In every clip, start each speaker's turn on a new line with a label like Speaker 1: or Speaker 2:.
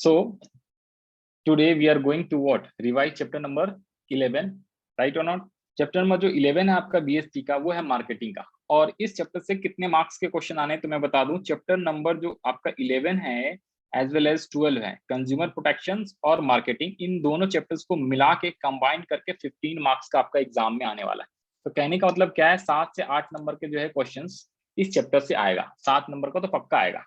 Speaker 1: So today we are going to what? Revise chapter number 11, right or not? Chapter number जो 11 है आपका BST का, वो है मार्केटिंग का। और इस चैप्टर से कितने मार्क्स के क्वेश्चन आने तो मैं बता दूं, चैप्टर नंबर जो आपका 11 है एज वेल एज 12 है, कंज्यूमर प्रोटेक्शन और मार्केटिंग, इन दोनों चैप्टर्स को मिला के कंबाइन करके 15 मार्क्स का आपका एग्जाम में आने वाला है। तो कहने का मतलब क्या है, 7 से 8 नंबर के जो है क्वेश्चन इस चैप्टर से आएगा। 7 नंबर का तो पक्का आएगा,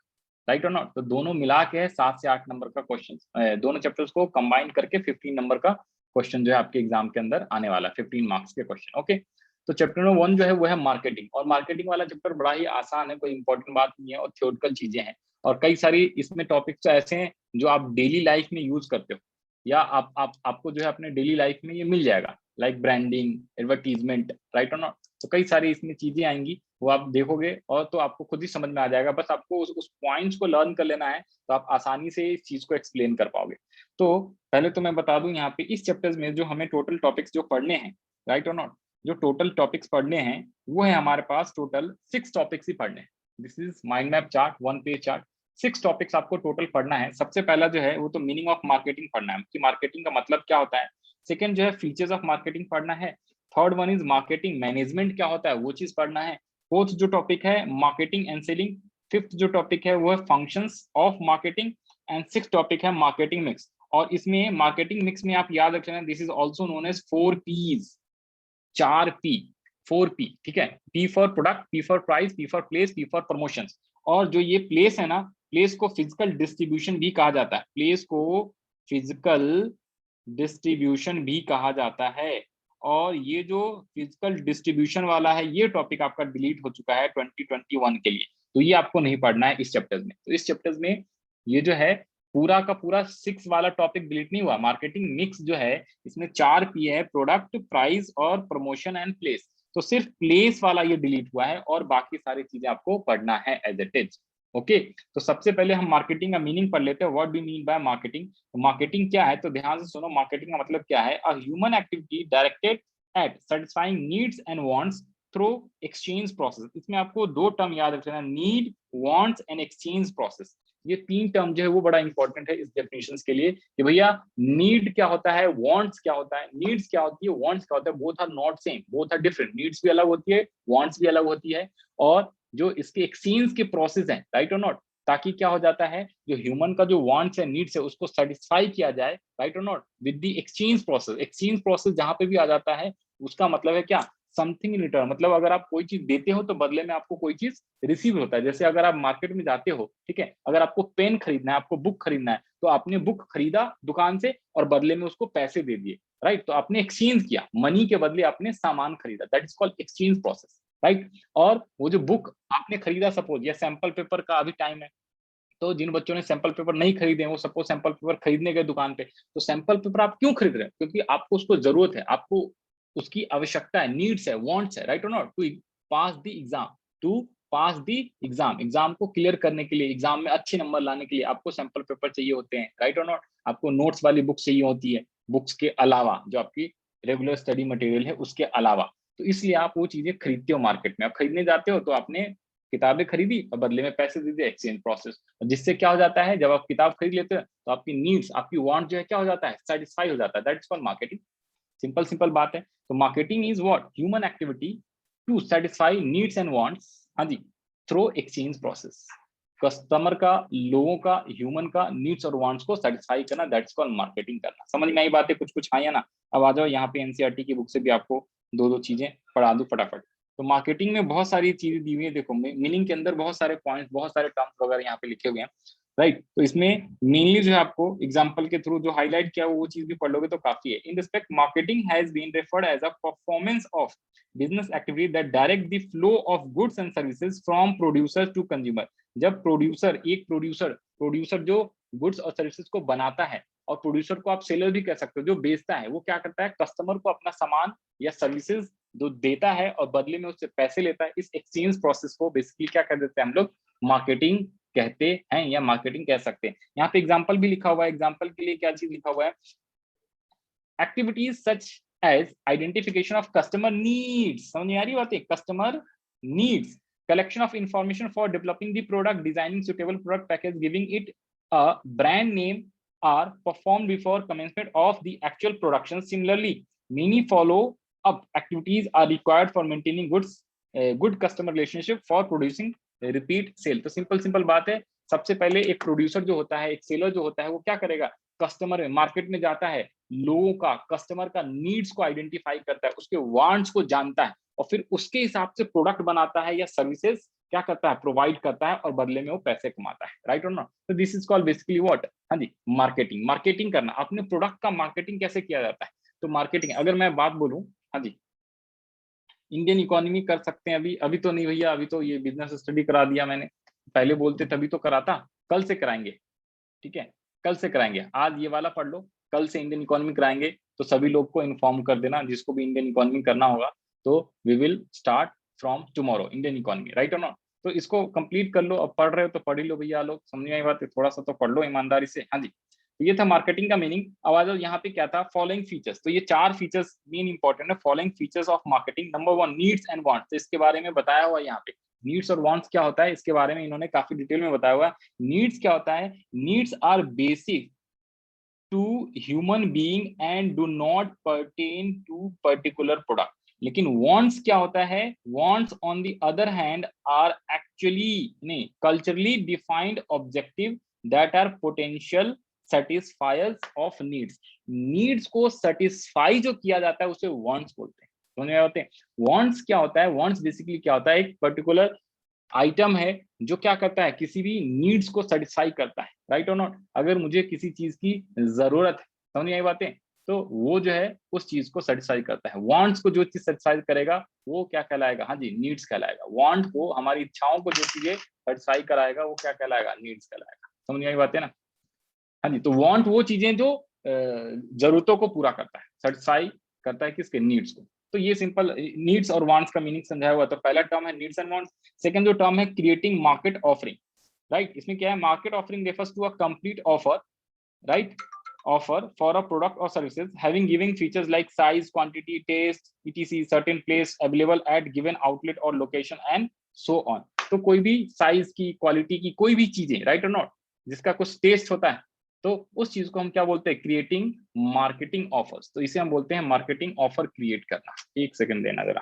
Speaker 1: राइट और नॉट? तो दोनों मिला के 7 से 8 नंबर का क्वेश्चन, दोनों चैप्टर्स को कंबाइन करके 15 नंबर का क्वेश्चन जो है आपके एग्जाम के अंदर आने वाला है, 15 मार्क्स के क्वेश्चन। ओके, तो चैप्टर नंबर 1 जो है वो है मार्केटिंग। और मार्केटिंग वाला चैप्टर बड़ा ही आसान है, कोई इंपॉर्टेंट बात नहीं है और थ्योरेटिकल चीजें हैं। और कई सारी इसमें टॉपिक्स तो ऐसे हैं जो आप डेली लाइफ में यूज करते हो, या आपको जो है अपने डेली लाइफ में ये मिल जाएगा, लाइक ब्रांडिंग, एडवर्टीजमेंट, राइट और नॉट? तो कई सारी इसमें चीजें आएंगी, वो आप देखोगे और तो आपको खुद ही समझ में आ जाएगा। बस आपको उस पॉइंट्स को लर्न कर लेना है, तो आप आसानी से इस चीज को एक्सप्लेन कर पाओगे। तो पहले तो मैं बता दूं, यहाँ पे इस चैप्टर्स में जो हमें टोटल टॉपिक्स जो पढ़ने हैं, राइट और नॉट, जो टोटल टॉपिक्स पढ़ने हैं वो है हमारे पास टोटल 6 टॉपिक्स ही पढ़ने हैं। This is mind map chart, 1 page chart. 6 topics आपको टोटल पढ़ना है। सबसे पहला जो है वो तो मीनिंग ऑफ मार्केटिंग पढ़ना है कि मार्केटिंग का मतलब क्या होता है। सेकंड जो है फीचर्स ऑफ मार्केटिंग पढ़ना है। Third one is marketing management क्या होता है, वो चीज पढ़ना है। फोर्थ जो टॉपिक है मार्केटिंग एंड सेलिंग। फिफ्थ जो टॉपिक है वो है functions of marketing. And six topic है मार्केटिंग मिक्स। और इसमें मार्केटिंग मिक्स में आप याद रखना, this is also known as 4 P's, 4 P, 4 P, ठीक है। P for product, P for price, P for place, P for promotion. और जो ये प्लेस है ना, प्लेस को फिजिकल डिस्ट्रीब्यूशन भी कहा जाता है। प्लेस को फिजिकल डिस्ट्रीब्यूशन भी कहा जाता है। और ये जो फिजिकल डिस्ट्रीब्यूशन वाला है, ये टॉपिक आपका डिलीट हो चुका है 2021 के लिए, तो ये आपको नहीं पढ़ना है इस चैप्टर्स में। तो इस चैप्टर्स में ये जो है पूरा का पूरा 6 वाला टॉपिक डिलीट नहीं हुआ। मार्केटिंग मिक्स जो है इसमें 4 P है, प्रोडक्ट, प्राइस और प्रमोशन एंड प्लेस। तो सिर्फ प्लेस वाला ये डिलीट हुआ है और बाकी सारी चीजें आपको पढ़ना है एज इट इज। ओके, तो सबसे पहले हम मार्केटिंग का मीनिंग पढ़ लेते हैं। What do mean by marketing? Marketing क्या है, तो ध्यान से सुनो। मार्केटिंग का मतलब क्या है, a human activity directed eight satisfying needs and wants through exchange process. इसमें आपको 2 टर्म याद रखना, need, wants and exchange process. ये 3 टर्म जो है वो बड़ा इंपॉर्टेंट है इस डेफिनेशंस के लिए कि भैया नीड क्या होता है, वांट्स क्या होता है, नीड्स क्या होती है, वांट्स क्या होता है। Both are not same, both are different. Needs भी अलग होती है, वांट्स भी अलग होती है। और जो इसके एक्सचेंज के प्रोसेस हैं, राइट और नॉट, ताकि क्या हो जाता है, जो ह्यूमन का जो वांट्स है, नीड्स है, उसको सेटिस्फाई किया जाए, राइट और not, with the exchange process. Exchange process जहां पे भी आ जाता है, उसका मतलब है क्या, समथिंग इन रिटर्न। मतलब अगर आप कोई चीज देते हो तो बदले में आपको कोई चीज रिसीव होता है। जैसे अगर आप मार्केट में जाते हो, ठीक है, अगर आपको पेन खरीदना है, आपको बुक खरीदना है, तो आपने बुक खरीदा दुकान से और बदले में उसको पैसे दे दिए, राइट। तो आपने एक्सचेंज किया, मनी के बदले आपने सामान खरीदा, that is called exchange process, right. और वो जो बुक आपने खरीदा, सपोज या सैंपल पेपर का अभी टाइम है, तो जिन बच्चों ने सैंपल पेपर नहीं खरीदे हैं, वो सपोज सैंपल पेपर खरीदने गए दुकान पे, तो सैंपल पेपर आप क्यों खरीद रहे हैं? क्योंकि आपको उसको जरूरत है, आपको उसकी आवश्यकता है, नीड्स है, वांट्स है, राइट और not, to pass the exam, to pass the exam. Exam को क्लियर करने के लिए, एग्जाम में अच्छे नंबर लाने के लिए आपको सैंपल पेपर चाहिए होते हैं, राइट और नॉट। आपको नोट्स वाली बुक चाहिए होती है, बुक्स के अलावा जो आपकी रेगुलर स्टडी मटेरियल है उसके अलावा। तो इसलिए आप वो चीजें खरीदते हो मार्केट में। आप खरीदने जाते हो तो आपने किताबें खरीदी और बदले में पैसे दे दिए, एक्सचेंज प्रोसेस। जिससे क्या हो जाता है, जब आप किताब खरीद लेते हो तो आपकी नीड्स, आपकी वांट जो है क्या हो जाता है, सेटिस्फाई हो जाता है। That is called marketing. Simple simple बात है। तो marketing is what, human activity to satisfy needs and wants, हाँ जी, थ्रू एक्सचेंज प्रोसेस। कस्टमर का, लोगों का, ह्यूमन का नीड्स और वांट्स को सेटिस्फाई करना, दैट्स कॉल्ड मार्केटिंग करना। समझ में आई बातें कुछ कुछ, हाँ या ना? अब आ जाओ यहाँ पे एनसीईआरटी की बुक से भी आपको दो दो चीजें पढ़ा दूं फटाफट। तो मार्केटिंग में बहुत सारी चीजें दी हुई है, देखो मीनिंग के अंदर बहुत सारे पॉइंट्स, बहुत सारे टर्म्स वगैरह यहाँ पे लिखे हुए हैं, राइट। तो इसमें मेनली जो है आपको एग्जांपल के थ्रू जो हाईलाइट किया वो चीज भी पढ़ लोगे तो काफी है। In respect marketing has been referred as a performance of business activity that direct the flow of goods and services from producer to consumer. जब प्रोड्यूसर, एक प्रोड्यूसर जो गुड्स और सर्विसेज को बनाता है, और प्रोड्यूसर को आप सेलर भी कह सकते हो, जो बेचता है, वो क्या करता है, कस्टमर को अपना सामान या सर्विसेज जो देता है और बदले में उससे पैसे लेता है। इस एक्सचेंज प्रोसेस को बेसिकली क्या कर देते हैं हम लोग, मार्केटिंग कहते हैं या मार्केटिंग कह सकते हैं। यहाँ पे एग्जांपल भी लिखा हुआ है। एग्जांपल के लिए क्या चीज लिखा हुआ है, activities such as identification of customer needs. समझ में आ रही बात है, customer needs, collection of information for developing the product, designing suitable product package, giving it a brand name, are performed before commencement of the actual production. Similarly, many follow-up activities are required for maintaining good customer relationship for producing repeat sale. तो simple बात है, सबसे पहले एक producer जो होता है, एक सेलर जो होता है, वो क्या करेगा, कस्टमर में मार्केट में जाता है, लोगों का, कस्टमर का नीड्स को आइडेंटिफाई करता है, उसके वांट्स को जानता है और फिर उसके हिसाब से प्रोडक्ट बनाता है या सर्विसेज क्या करता है, प्रोवाइड करता है और बदले में वो पैसे कमाता है, राइट और नॉट। तो this is called basically what, हाँ जी, मार्केटिंग करना। अपने प्रोडक्ट का मार्केटिंग कैसे किया जाता है, तो मार्केटिंग अगर मैं बात बोलूं, हाँ जी, इंडियन इकोनॉमी कर सकते हैं, अभी तो नहीं भैया, अभी तो ये बिजनेस स्टडी करा दिया मैंने, पहले बोलते तभी तो कराता, कल से कराएंगे, ठीक है, कल से कराएंगे, आज ये वाला पढ़ लो, कल से इंडियन इकोनॉमी कराएंगे, तो सभी लोग को इन्फॉर्म कर देना, जिसको भी इंडियन इकोनॉमी करना होगा, तो we will start from tomorrow Indian economy, right और नॉट। तो इसको कंप्लीट कर लो, अब पढ़ रहे हो तो पढ़ ही लो भैया लोग, समझ में आई बात है, थोड़ा सा तो पढ़ लो ईमानदारी से, हाँ जी। तो ये था मार्केटिंग का मीनिंग। अब आ जाओ यहाँ पे क्या था, फॉलोइंग फीचर्स, तो ये 4 फीचर्स मेन इंपॉर्टेंट है, following features of marketing. Number 1 needs and wants, तो इसके बारे में बताया हुआ है यहाँ पे, नीड्स और वांट्स क्या होता है, इसके बारे में इन्होंने काफी डिटेल में बताया हुआ है। नीड्स क्या होता है, needs are basic to human being and do not pertain to particular product. लेकिन वांट्स क्या होता है, wants on the other hand are actually नहीं culturally defined objective that are potential satisfiers of needs. Needs को satisfy जो किया जाता है उसे वांट्स बोलते हैं, समझ में आते हैं। वांट्स क्या होता है, वांट्स बेसिकली क्या होता है, एक पर्टिकुलर आइटम है जो क्या करता है, किसी भी नीड्स को सेटिस्फाई करता है, राइट और नॉट। अगर मुझे किसी चीज की जरूरत है, समझ आई बातें, तो वो जो है उस चीज को सेटिस्फाई करता है। वांट्स को जो चीज सेटिस्फाई करेगा वो क्या कहलाएगा, हाँ जी, नीड्स कहलाएगा। वांट को, हमारी इच्छाओं को जो चीजें सेटिस्फाई कराएगा वो क्या कहलाएगा, नीड्स कहलाएगा, समझ आई बातें ना। हाँ जी, तो वांट वो चीजें जो जरूरतों को पूरा करता है, सेटिस्फाई करता है किसके, नीड्स को। तो ये सिंपल नीड्स और वांट्स का मीनिंग समझाया हुआ। तो पहला टर्म है नीड्स एंड वांट्स। सेकंड जो टर्म है क्रिएटिंग मार्केट ऑफरिंग, राइट, इसमें क्या है, market offering refers to a complete offer, right, offer for a product or services having giving features like size, quantity, taste, etc, certain place available at given outlet or location and so on। तो कोई भी size की, quality की कोई भी चीजें, right और not, जिसका कुछ टेस्ट होता है, तो उस चीज को हम क्या बोलते हैं, क्रिएटिंग मार्केटिंग ऑफर्स। तो इसे हम बोलते हैं मार्केटिंग ऑफर क्रिएट करना। एक सेकंड देना जरा।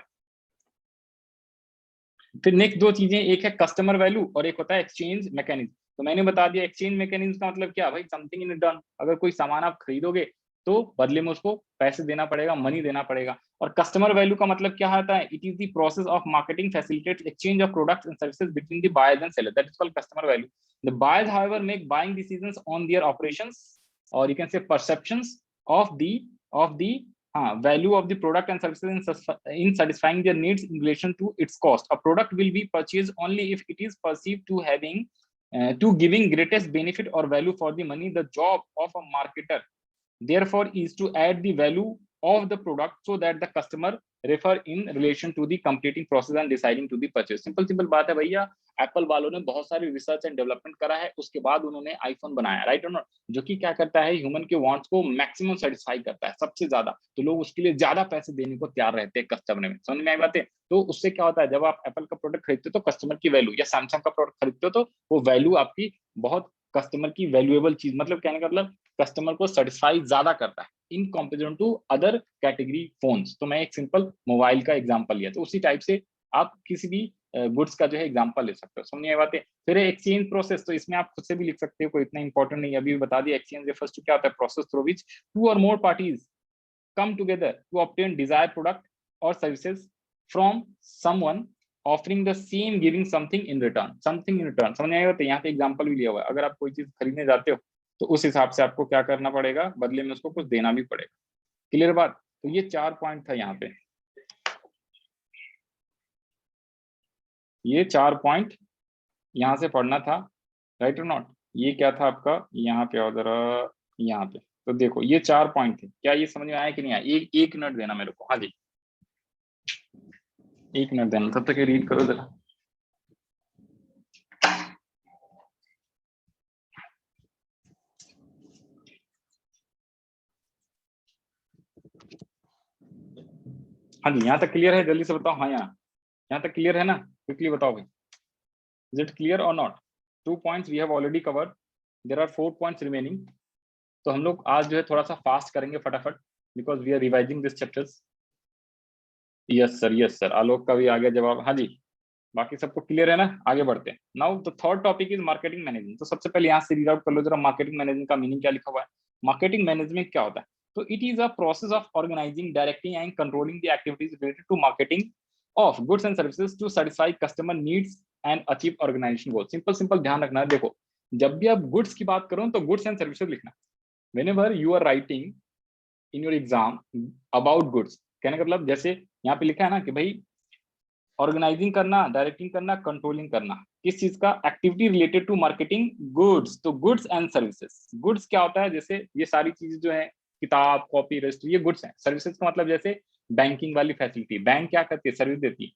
Speaker 1: फिर नेक्स्ट दो चीजें, एक है कस्टमर वैल्यू और एक होता है एक्सचेंज मैकेनिज्म। तो मैंने बता दिया एक्सचेंज मैकेनिज्म का मतलब क्या भाई, समथिंग इन रिटर्न, अगर कोई सामान आप खरीदोगे तो बदले में उसको पैसे देना पड़ेगा, मनी देना पड़ेगा। और कस्टमर वैल्यू का मतलब क्या होता है, it is the process of marketing facilitates exchange of products and services between the buyers and seller, that is called customer value. The buyers however make buying decisions on their operations or you can say perceptions of the value of the product and services in satisfying their needs in relation to its cost. A product will be purchased only if it is perceived to having to giving greatest benefit or value for the money. The job of a marketer therefore is to add the value of the product so that the customer refer in relation to the completing process and deciding to the purchase। Simple बात है भैया, Apple वालों ने बहुत सारी research and development करा है, उसके बाद उन्होंने आईफोन बनाया, राइट और नॉट, जो कि क्या करता है, ह्यूमन के वांट्स को मैक्सिमम सेटिस्फाई करता है सबसे ज्यादा। तो लोग उसके लिए ज्यादा पैसे देने को तैयार रहते हैं कस्टमर में, समझ में आई बातें। तो उससे क्या होता है, जब आप एप्पल का प्रोडक्ट खरीदते हो तो कस्टमर की वैल्यू, या सैमसंग का प्रोडक्ट खरीदते हो तो वो वैल्यू आपकी बहुत कस्टमर की वैल्यूएबल चीज, मतलब कहने का मतलब कस्टमर को सेटिस्फाई ज्यादा करता है in comparison to other category phones. तो मैं एक सिंपल मोबाइल का एग्जांपल लिया, तो उसी टाइप से आप किसी भी गुड्स का जो है एग्जांपल ले सकते हो, समझ आई बातें। फिर एक्सचेंज प्रोसेस, तो इसमें आप खुद से भी लिख सकते हो, कोई इतना इंपॉर्टेंट नहीं, अभी बता दिया। एक्सचेंज रेफर्स टू क्या होता है, प्रोसेस थ्रू विच टू और मोर parties come together to obtain desired product or services from someone offering the same giving something in return, something in return, समझ आएगा। तो यहाँ पे एग्जांपल भी लिया हुआ है, अगर आप कोई चीज खरीदने जाते हो तो उस हिसाब से आपको क्या करना पड़ेगा, बदले में उसको कुछ देना भी पड़ेगा। क्लियर बात। तो ये 4 पॉइंट था यहाँ पे, ये 4 पॉइंट यहाँ से पढ़ना था, राइट और नॉट। ये क्या था आपका, यहाँ पे और जरा यहाँ पे, तो देखो ये 4 पॉइंट थे। क्या ये समझ में आया कि नहीं आया, एक मिनट देना मेरे को, हाँ जी, एक मिनट देना, तब तक रीड करो जरा। हाँ जी, यहाँ तक क्लियर है, जल्दी से बताओ। हाँ, यहाँ तक क्लियर है ना, क्विकली बताओ भाई, इज इट क्लियर और not. 2 points we have already covered, there are 4 points remaining. तो हम लोग आज जो है थोड़ा सा फास्ट करेंगे फटाफट, because we are revising this chapters. Yes sir, Alok का भी आ गया जवाब। हाँ जी, बाकी सबको क्लियर है ना? आगे बढ़ते हैं। Now the third topic is marketing management. तो सबसे पहले यहाँ से रीड आउट कर लो जरा, मार्केटिंग मैनेजमेंट का मीनिंग क्या लिखा हुआ है। मार्केटिंग मैनेजमेंट क्या होता है? तो it is a process of organising, directing and controlling the activities related to marketing of goods and services to satisfy customer needs and achieve organisation goal. Simple simple ध्यान रखना है। देखो, जब भी आप गुड्स की बात करो तो गुड्स एंड सर्विसेज लिखना। Whenever you are writing in your exam about goods, कहने का मतलब जैसे यहाँ पे लिखा है ना कि भाई ऑर्गेनाइजिंग करना, डायरेक्टिंग करना, कंट्रोलिंग करना, किस चीज का? Activity related to marketing goods. तो गुड्स एंड सर्विसेज, गुड्स क्या होता है? जैसे ये सारी चीजें जो है, किताब, कॉपी, रजिस्टर, ये गुड्स हैं। सर्विसेज का मतलब जैसे बैंकिंग वाली फैसिलिटी, बैंक क्या करती है? सर्विस देती है।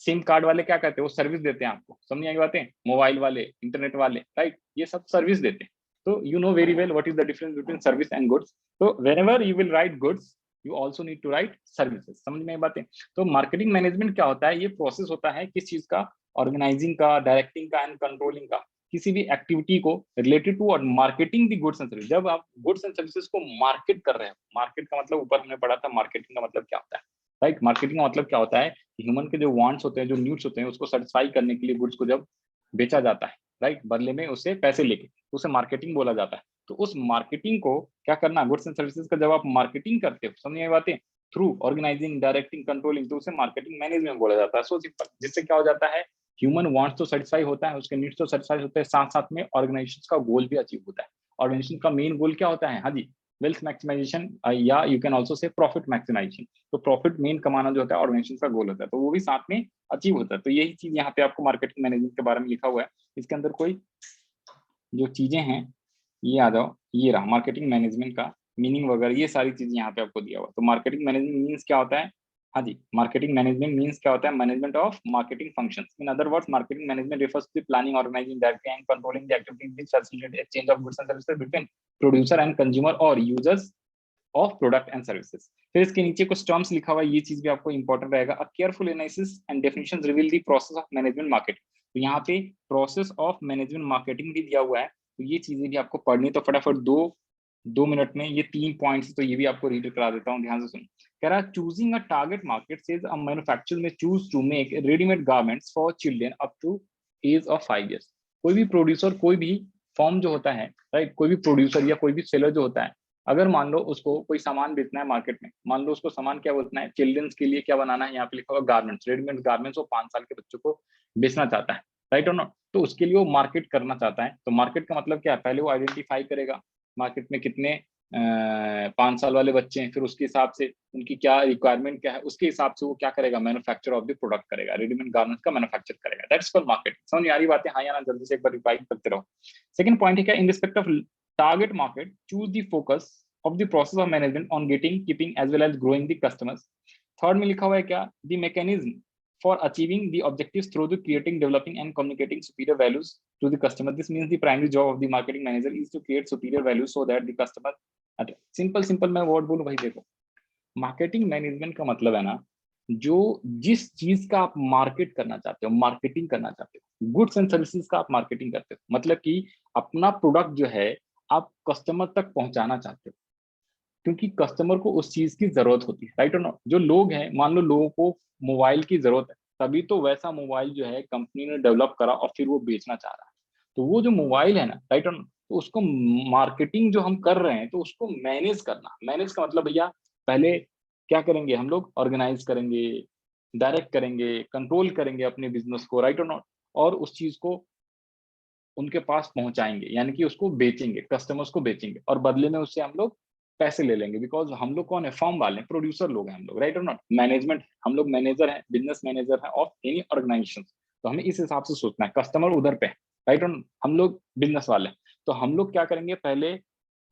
Speaker 1: सिम कार्ड वाले क्या करते हैं? वो सर्विस देते हैं आपको, समझ आई बातें? मोबाइल वाले, इंटरनेट वाले, राइट, ये सब सर्विस देते हैं। तो you know very well what is the difference between service and goods. तो whenever you will write goods, you also need to write services. समझ में आई बातें? तो मार्केटिंग मैनेजमेंट क्या होता है? ये प्रोसेस होता है किस चीज का? ऑर्गेनाइजिंग का, डायरेक्टिंग का एंड कंट्रोलिंग का, किसी भी एक्टिविटी को related to marketing the goods and service. जब आप गुड्स एंड सर्विसेज को मार्केट कर रहे हो, मार्केट का मतलब ऊपर हमने पढ़ा था मार्केटिंग का मतलब क्या होता है, राइट? मार्केटिंग का मतलब क्या होता है? ह्यूमन के जो वांट्स होते हैं, जो नीड्स होते हैं, उसको सेटिस्फाई करने के लिए गुड्स को जब बेचा जाता है, राइट, बदले में उससे पैसे लेके, तो उसे मार्केटिंग बोला जाता है। तो उस मार्केटिंग को क्या करना? गुड्स एंड सर्विसेज का जब आप मार्केटिंग करते हो, समझ में बातें, थ्रू ऑर्गेनाइजिंग, डायरेक्टिंग, कंट्रोलिंग, तो उसे मार्केटिंग मैनेजमेंट बोला जाता है। सो सिंपल, जिससे क्या हो जाता है? ह्यूमन वांट्स तो सेटिस्फाई होता है, उसके नीड्स तो सेटिस्फाई होते हैं, साथ साथ में ऑर्गेनाइजेशन का गोल भी अचीव होता है। ऑर्गेनाइजेशन का मेन गोल क्या होता है? हाँ जी, वेल्थ मैक्सिमाइजेशन, या you can also say profit maximisation. तो प्रॉफिट मेन कमाना जो होता है ऑर्गेनाइजेशन का गोल होता है, तो वो भी साथ में अचीव होता है। तो यही चीज यहाँ पे आपको मार्केटिंग मैनेजमेंट के बारे में लिखा हुआ है। इसके अंदर कोई जो चीजें हैं, ये आ जाओ, ये रहा मार्केटिंग मैनेजमेंट का मीनिंग वगैरह, ये सारी चीजें यहाँ पे आपको दिया हुआ है। तो मार्केटिंग मैनेजमेंट मीन्स क्या होता है? हाँ जी, मार्केटिंग मैनेजमेंट मीन्स क्या होता है? Management of marketing functions. In other words, marketing management refers to the planning, organizing, directing and controlling the activities which facilitate exchange of goods and services between producer and consumer or users of product and services. फिर इसके नीचे कुछ terms लिखा हुआ है, ये चीज भी आपको इंपॉर्टेंट रहेगा। अ careful analysis and definitions reveal the process of management marketing. तो यहाँ पे प्रोसेस ऑफ मैनेजमेंट मार्केटिंग भी दिया हुआ है, तो ये चीजें भी आपको पढ़नी। तो फटाफट दो मिनट में ये 3 पॉइंट्स, तो ये भी आपको रीड करा देता हूँ, ध्यान से सुन। कह रहा है choosing a target market says a manufacturer may choose to make readymade garments for children up to age of 5 years। कोई भी प्रोड्यूसर, कोई भी फॉर्म जो होता है, राइट, कोई भी प्रोड्यूसर या कोई भी सेलर जो होता है, अगर मान लो उसको कोई सामान बेचना है मार्केट में, मान लो उसको सामान क्या बेचना है? चिल्ड्रंस के लिए क्या बनाना है? यहाँ पे लिखा हुआ गारमेंट्स, रेडीमेड गारमेंट्स, वो 5 साल के बच्चों को बेचना चाहता है, राइट और नॉट? तो उसके लिए वो मार्केट करना चाहता है। तो मार्केट का मतलब क्या है? पहले वो आइडेंटिफाई करेगा मार्केट में कितने 5 साल वाले बच्चे हैं, फिर उसके हिसाब से उनकी क्या रिक्वायरमेंट क्या है, उसके हिसाब से वो क्या करेगा? मैन्युफैक्चर ऑफ द प्रोडक्ट करेगा, रेडीमेड गारमेंट्स का मैन्युफैक्चर करेगा। That's called market. समझ में आ रही बात है? हाँ या ना? जल्दी से एक बार रिवाइज करते रहो। सेकंड पॉइंट है क्या? In respect of target market, choose the focus of the process of management on getting, keeping as well as growing the customers। Third में लिखा हुआ है क्या? the mechanism for achieving the objectives through the creating, developing and communicating superior values to the customer। This means the primary job of the marketing manager is to create superior values so that the customer। Simple मैं word बोलूं भाई, देखो, marketing management का मतलब है ना, जो जिस चीज का आप मार्केट करना चाहते हो, मार्केटिंग करना चाहते हो, गुड्स एंड सर्विसेज का आप मार्केटिंग करते हो, मतलब कि अपना प्रोडक्ट जो है आप कस्टमर तक पहुंचाना चाहते हो, क्योंकि कस्टमर को उस चीज की जरूरत होती है, राइट और नॉट? जो लोग हैं, मान लो लोगों को मोबाइल की जरूरत है, तभी तो वैसा मोबाइल जो है कंपनी ने डेवलप करा और फिर वो बेचना चाह रहा है। तो वो जो मोबाइल है ना, राइट और नॉट, तो उसको मार्केटिंग जो हम कर रहे हैं, तो उसको मैनेज करना। मैनेज का मतलब भैया, पहले क्या करेंगे हम लोग? ऑर्गेनाइज करेंगे, डायरेक्ट करेंगे, कंट्रोल करेंगे अपने बिजनेस को, राइट और नॉट, और उस चीज को उनके पास पहुंचाएंगे, यानी कि उसको बेचेंगे, कस्टमर्स को बेचेंगे, और बदले में उससे हम लोग पैसे ले लेंगे। बिकॉज हम लोग कौन है? फॉर्म वाले, प्रोड्यूसर लोग हैं हम लोग, राइट और नॉट? मैनेजमेंट, हम लोग मैनेजर हैं, बिजनेस मैनेजर हैं ऑफ एनी ऑर्गेनाइजेशन। तो हमें इस हिसाब से सोचना है, कस्टमर उधर पे है, राइट और नॉट? हम लोग बिजनेस वाले हैं। तो हम लोग क्या करेंगे? पहले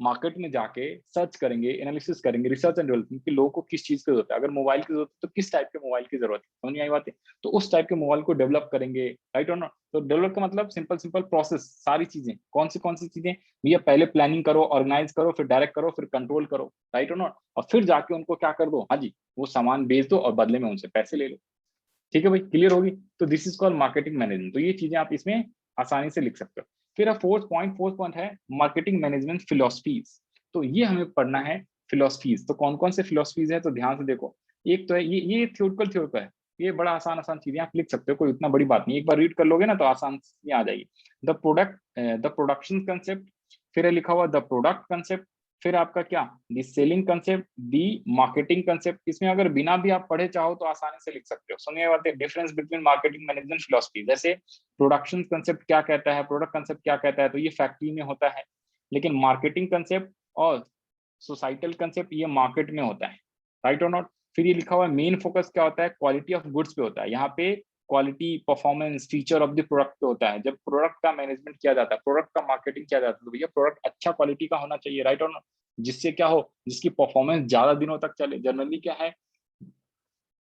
Speaker 1: मार्केट में जाके सर्च करेंगे, एनालिसिस करेंगे, रिसर्च एंड डेवलपमेंट, कि लोगों को किस चीज की जरूरत है। अगर मोबाइल की जरूरत है तो किस टाइप के मोबाइल की जरूरत है, समझ में आई बात है? तो उस टाइप के मोबाइल को डेवलप करेंगे, राइट और नॉट? तो डेवलप का मतलब सिंपल प्रोसेस, सारी चीजें कौन सी चीजें भैया? पहले प्लानिंग करो, ऑर्गेनाइज करो, फिर डायरेक्ट करो, फिर कंट्रोल करो, राइट और नॉट? और फिर जाके उनको क्या कर दो? हाँ जी, वो सामान बेच दो और बदले में उनसे पैसे ले लो। ठीक है भाई, क्लियर होगी? तो this is called marketing management. तो ये चीजें आप इसमें आसानी से लिख सकते हो। फिर फोर्थ पॉइंट है मार्केटिंग मैनेजमेंट फिलोसफीज। तो ये हमें पढ़ना है फिलोसफीज। तो कौन कौन से फिलोसफीज है, तो ध्यान से देखो। एक तो है ये थ्योरेटिकल है, ये बड़ा आसान आसान चीजें आप लिख सकते हो, कोई उतना बड़ी बात नहीं, एक बार रीड कर लोगे ना तो आसान से आ जाएगी। द प्रोडक्शन कंसेप्ट, फिर है लिखा हुआ द प्रोडक्ट कंसेप्ट, फिर आपका क्या, दी सेलिंग कंसेप्ट, दी मार्केटिंग कंसेप्ट। इसमें अगर बिना भी आप पढ़े चाहो तो आसानी से लिख सकते हो। समझे बात है, difference between marketing management philosophy. जैसे प्रोडक्शन कंसेप्ट क्या कहता है, प्रोडक्ट कंसेप्ट क्या कहता है, तो ये फैक्ट्री में होता है, लेकिन मार्केटिंग कंसेप्ट और सोसाइटल कंसेप्ट ये मार्केट में होता है, राइट और नॉट। फिर ये लिखा हुआ है मेन फोकस क्या होता है, क्वालिटी ऑफ गुड्स पे होता है। यहाँ पे quality, performance, feature of the product पे होता है। जब प्रोडक्ट का मैनेजमेंट किया जाता है, प्रोडक्ट का मार्केटिंग किया जाता है, तो भैया प्रोडक्ट अच्छा क्वालिटी का होना चाहिए, राइट और नॉट, जिससे क्या हो, जिसकी परफॉर्मेंस ज्यादा दिनों तक चले। जनरली क्या है,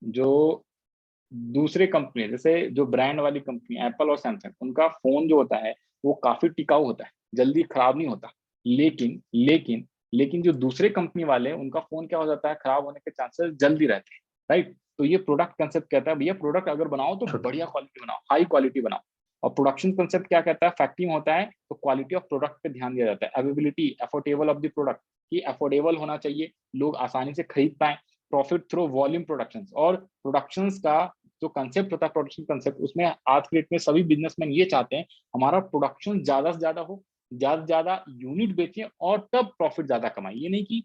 Speaker 1: जो दूसरे कंपनी, जैसे जो ब्रांड वाली कंपनी एप्पल और सैमसंग, उनका फोन जो होता है वो काफी टिकाऊ होता है, जल्दी खराब नहीं होता। लेकिन लेकिन लेकिन जो दूसरे कंपनी वाले हैं, उनका फोन क्या हो जाता है, खराब होने के चांसेस जल्दी रहते हैं, राइट। तो ये प्रोडक्ट कंसेप्ट कहता है भैया प्रोडक्ट अगर बनाओ तो बढ़िया क्वालिटी बनाओ, हाई क्वालिटी बनाओ। और प्रोडक्शन कंसेप्ट क्या कहता है, फैक्ट्री में होता है तो क्वालिटी ऑफ प्रोडक्ट पे ध्यान दिया जाता है। Availability, affordable of the product, कि अफोर्डेबल होना चाहिए, लोग आसानी से खरीद पाए। प्रॉफिट थ्रू वॉल्यूम प्रोडक्शन, और प्रोडक्शन का जो कंसेप्ट होता है, प्रोडक्शन कंसेप्ट, उसमें आज के डेट में सभी बिजनेसमैन ये चाहते हैं हमारा प्रोडक्शन ज्यादा से ज्यादा हो, ज्यादा से ज्यादा यूनिट बेचें और तब प्रॉफिट ज्यादा कमाए। ये नहीं कि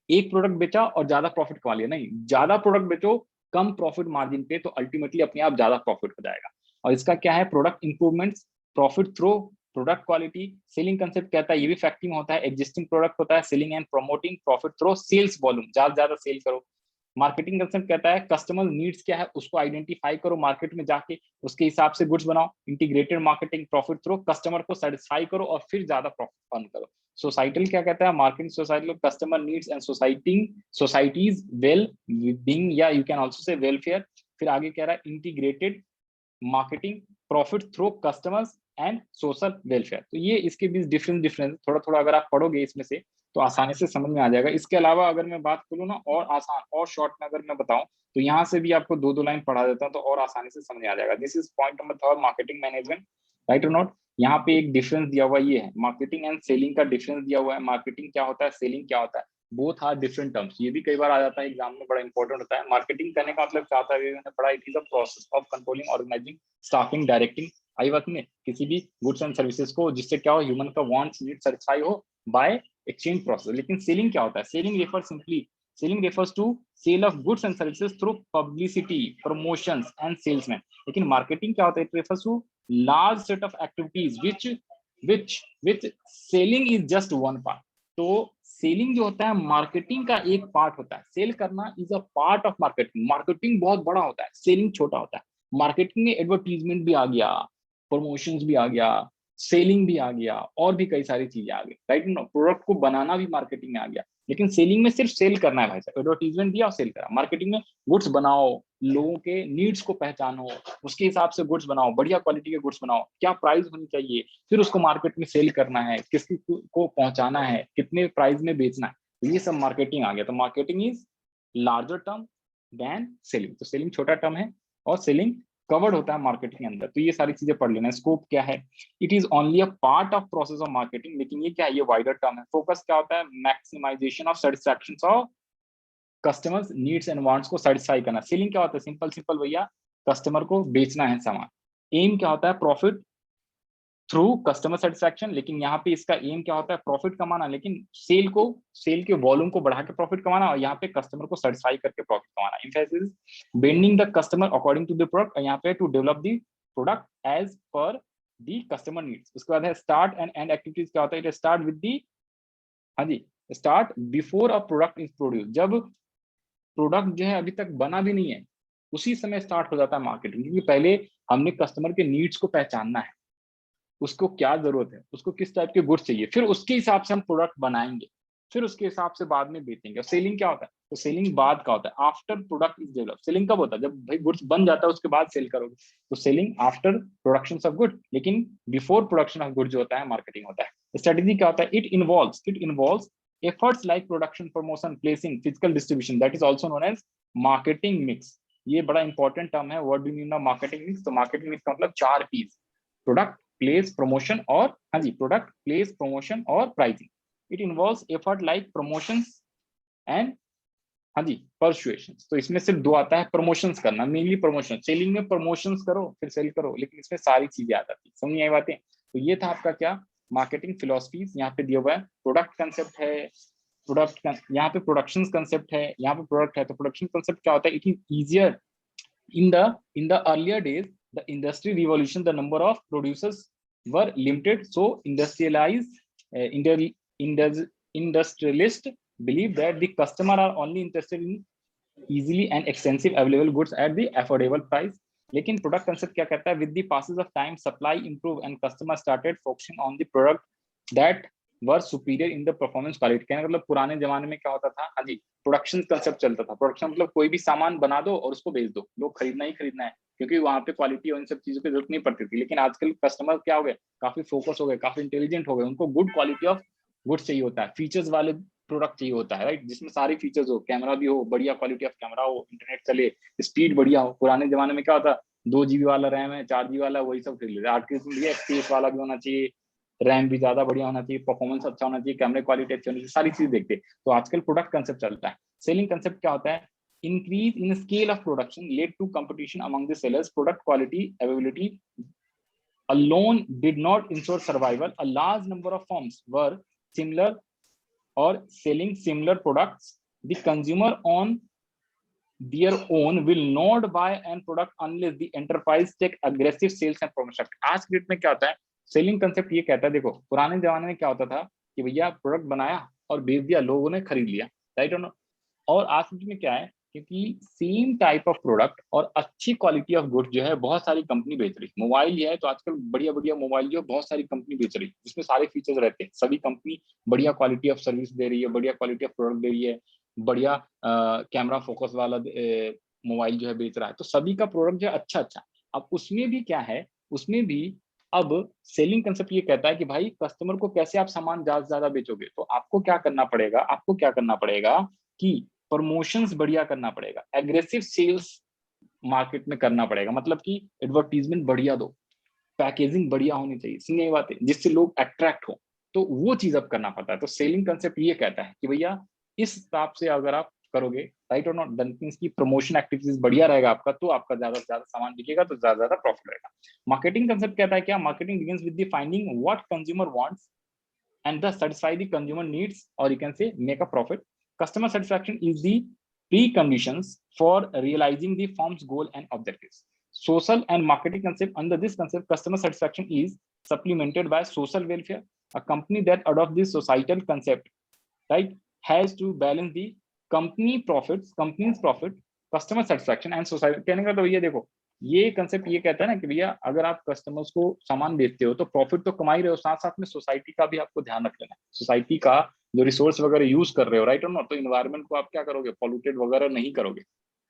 Speaker 1: एक प्रोडक्ट बेचा और ज्यादा प्रॉफिट कमा लिया, नहीं, ज्यादा प्रोडक्ट बेचो कम प्रॉफिट मार्जिन पे, तो अल्टीमेटली अपने आप ज्यादा प्रॉफिट हो जाएगा। और इसका क्या है, product improvements, profit through product quality. Selling concept कहता है, ये भी फैक्ट्री में होता है, एग्जिस्टिंग प्रोडक्ट होता है, selling and promoting profit through sales volume, ज्यादा ज्यादा सेल करो। मार्केटिंग कंसेप्ट कहता है कस्टमर नीड्स क्या है उसको आइडेंटिफाई करो, मार्केट में जाके उसके हिसाब से गुड्स बनाओ। Integrated marketing, profit through customer को सेटिस्फाई करो और फिर ज्यादा प्रॉफिट अर्न करो। सोसाइटल क्या कहता है, marketing society, customer needs and societies well being, या you can also say welfare. फिर आगे कह रहा है integrated marketing, profit through customers and social welfare. तो ये इसके बीच डिफरेंस डिफरेंस थोड़ा थोड़ा अगर आप पढ़ोगे इसमें से तो आसानी से समझ में आ जाएगा। इसके अलावा अगर मैं बात करूँ ना और आसान और शॉर्ट में अगर मैं बताऊं, तो यहाँ से भी आपको दो दो लाइन पढ़ा देता हूँ तो और आसानी से समझ में आ जाएगा। This is point number 3, marketing management, right और नॉट। यहाँ पे एक डिफरेंस दिया हुआ ये है, मार्केटिंग एंड सेलिंग का डिफरेंस दिया हुआ है। मार्केटिंग क्या होता है, सेलिंग क्या होता है, बोथ आर डिफरेंट टर्म्स। ये भी कई बार आ जाता है एग्जाम में, बड़ा इंपॉर्टेंट होता है। मार्केटिंग करने का मतलब क्या होता है, मैंने पढ़ा, it is a process of controlling, organizing, staffing, directing, आई बात में, किसी भी गुड्स एंड सर्विसेज को, जिससे क्या हो, ह्यूमन का वांट्स नीड सेटिस्फाई हो बाय एक्सचेंज प्रोसेस। लेकिन सेलिंग क्या होता है, selling refers to sale of goods and services through publicity, promotions and salesmen। लेकिन मार्केटिंग क्या होता है, it refers to large set of activities which selling is just one part। तो selling जो होता है मार्केटिंग का एक पार्ट होता है, सेल करना is a part of marketing. Marketing बहुत बड़ा होता है, सेलिंग छोटा होता है। मार्केटिंग में एडवर्टीजमेंट भी आ गया, प्रमोशंस भी आ गया, सेलिंग भी आ गया, और भी कई सारी चीजें आ गई, राइट। प्रोडक्ट को बनाना भी मार्केटिंग में आ गया, लेकिन सेलिंग में सिर्फ सेल करना है भाई साहब, एडवर्टीजमेंट दिया और सेल करा। मार्केटिंग में गुड्स बनाओ, लोगों के नीड्स को पहचानो, उसके हिसाब से गुड्स बनाओ, बढ़िया क्वालिटी के गुड्स बनाओ, क्या प्राइस होनी चाहिए, फिर उसको मार्केट में सेल करना है, किसी को पहुंचाना है, कितने प्राइस में बेचना है, तो ये सब मार्केटिंग आ गया। तो marketing is larger term than selling. तो सेलिंग छोटा टर्म है और सेलिंग कवर्ड होता है मार्केटिंग के अंदर। तो ये सारी चीजें पढ़ लेना। स्कोप क्या है, it is only a part of process of marketing, लेकिन ये क्या है, ये वाइडर टर्म है। फोकस क्या होता है, maximisation of satisfaction of customers needs and wants को सेटिस्फाई करना। सेलिंग क्या होता है, सिंपल सिंपल भैया, कस्टमर को बेचना है सामान। एम क्या होता है, प्रॉफिट थ्रू कस्टमर सेटिस्फैक्शन, लेकिन यहाँ पे इसका एम क्या होता है, प्रॉफिट कमाना, लेकिन सेल के वॉल्यूम को बढ़ा के प्रॉफिट कमाना, और यहाँ पे कस्टमर को सेटिस्फाई करके प्रॉफिट कमाना। Emphasis bending the customer according to the product, और यहाँ पे to develop the product as per the customer needs. उसके बाद है स्टार्ट एंड एंड एक्टिविटीज, क्या होता है, इट स्टार्ट विद दी, हाँ जी, start before a product is produce. जब प्रोडक्ट जो है अभी तक बना भी नहीं है, उसी समय स्टार्ट हो जाता है मार्केटिंग, क्योंकि पहले हमने कस्टमर के नीड्स को पहचानना है, उसको क्या जरूरत है, उसको किस टाइप के गुड्स चाहिए, फिर उसके हिसाब से हम प्रोडक्ट बनाएंगे, फिर उसके हिसाब से बाद में बेचेंगे। और सेलिंग क्या होता है, तो सेलिंग बाद का होता है, after product is develop. Selling कब होता है, जब भाई गुड्स बन जाता है उसके बाद सेल करोगे, तो selling after production of good. लेकिन बिफोर प्रोडक्शन ऑफ गुड जो होता है मार्केटिंग होता है। स्ट्रेटेजी क्या होता है, it involves efforts like production, promotion, placing, physical distribution, that is also known as marketing mix। ये बड़ा इंपॉर्टेंट टर्म है, what do you mean by marketing mix. तो मार्केटिंग मिक्स का मतलब 4 पीस, प्रोडक्ट, प्लेस, प्रमोशन और, हाँ जी, product, place, promotion और pricing. It involves effort like promotions and, हाँ जी, परसुएशन। तो इसमें सिर्फ दो आता है, प्रमोशंस करना, मेनली प्रमोशन। सेलिंग में प्रमोशंस करो फिर सेल करो, लेकिन इसमें सारी चीजें आ जाती है। समझ नहीं आई बातें? तो ये था आपका क्या, मार्केटिंग फिलोसफीज यहाँ पे दिया हुआ है। प्रोडक्ट कंसेप्ट है, प्रोडक्ट यहाँ पे प्रोडक्शन कंसेप्ट है, यहाँ पे प्रोडक्ट है। तो प्रोडक्शन कंसेप्ट क्या होता है? It is easier in the earlier days, the industry revolution, the number of producers were limited, so industrialists believe that the customer are only interested in easily and extensive available goods at the affordable price. लेकिन product concept क्या कहता है? With the passes of time supply improve and customer started focusing on the product that were superior in the performance quality. कहने मतलब पुराने जमाने में क्या होता था, हाँ जी, प्रोडक्शन कंसेप्ट चलता था। प्रोडक्शन मतलब कोई भी सामान बना दो और उसको बेच दो, लोग खरीदना ही खरीदना है, क्योंकि वहां पे क्वालिटी और इन सब चीजों की जरूरत नहीं पड़ती थी। लेकिन आजकल कस्टमर क्या हो गए, काफी फोकस हो गए, काफी इंटेलिजेंट हो गए, उनको गुड क्वालिटी ऑफ गुड्स चाहिए होता है, फीचर्स वाले प्रोडक्ट चाहिए होता है, राइट, जिसमें सारे फीचर्स हो, कैमरा भी हो, बढ़िया क्वालिटी ऑफ कैमरा हो, इंटरनेट चले, स्पीड बढ़िया हो। पुराने जमाने में क्या होता, 2 GB वाला रैम है, 4 GB वाला, वही सब खरीद लेते। आज के लिए FPS वाला भी होना चाहिए, रैम भी ज्यादा बढ़िया होना चाहिए, परफॉर्मेंस अच्छा होना चाहिए, कैमरे क्वालिटी अच्छी होनी चाहिए, सारी चीज देखते। तो आजकल प्रोडक्ट कंसेप्ट चलता है। सेलिंग कंसेप्ट क्या होता है? Increase in scale of production led to competition among the sellers, product quality availability alone did not ensure survival. A large number of firms were similar or selling similar products. The consumer on their own will not buy an product unless the enterprise take aggressive sales and promotion. आज के date में क्या होता है? Selling concept ये कहता है, देखो पुराने जमाने में क्या होता था कि भैया प्रोडक्ट बनाया और बेच दिया, लोगों ने खरीद लिया, राइट और नो। और आज के डेट में क्या है, क्योंकि सेम टाइप ऑफ प्रोडक्ट और अच्छी क्वालिटी ऑफ गुड्स जो है बहुत सारी कंपनी बेच रही है। मोबाइल है तो आजकल बढ़िया बढ़िया मोबाइल जो बहुत सारी कंपनी बेच रही है, जिसमें सारे फीचर्स रहते हैं। सभी कंपनी बढ़िया क्वालिटी ऑफ सर्विस दे रही है, बढ़िया क्वालिटी ऑफ प्रोडक्ट दे रही है, बढ़िया कैमरा फोकस वाला मोबाइल जो है बेच रहा है। तो सभी का प्रोडक्ट जो है अच्छा अच्छा। अब उसमें भी क्या है, उसमें भी अब सेलिंग कंसेप्ट ये कहता है कि भाई कस्टमर को कैसे आप सामान ज्यादा से ज्यादा बेचोगे। तो आपको क्या करना पड़ेगा, आपको क्या करना पड़ेगा कि प्रमोशंस बढ़िया करना पड़ेगा, एग्रेसिव सेल्स मार्केट में करना पड़ेगा, मतलब कि एडवर्टीजमेंट बढ़िया दो, पैकेजिंग बढ़िया होनी चाहिए, सुनिए बातें, जिससे लोग अट्रैक्ट हो। तो वो चीज अब करना पड़ता है। तो सेलिंग कंसेप्ट ये कहता है कि भैया इस हिसाब से अगर आप करोगे, राइट और नॉट, मींस की प्रमोशन एक्टिविटीज बढ़िया रहेगा आपका, तो आपका ज्यादा से ज्यादा सामान बिकेगा, तो ज्यादा ज्यादा प्रॉफिट रहेगा। मार्केटिंग कंसेप्ट कहता है क्या? Marketing begins with the finding what consumer wants and thus satisfy the consumer needs, or you can say make a profit. Customer satisfaction is the preconditions for realizing the firm's goal and objectives. Social and marketing concept, under this concept customer satisfaction is supplemented by social welfare. A company that adopts this societal concept, right, has to balance the company's profit, customer satisfaction and society। कहने का तो भैया देखो, ये concept ये कहता है ना कि भैया अगर आप कस्टमर्स को सामान बेचते हो तो प्रॉफिट तो कमा ही रहे हो, साथ साथ में सोसाइटी का भी आपको ध्यान रख लेना है। सोसाइटी का जो रिसोर्स वगैरह यूज कर रहे हो, राइट और नॉट, तो इन्वायरमेंट को आप क्या करोगे, पॉल्यूटेड वगैरह नहीं करोगे,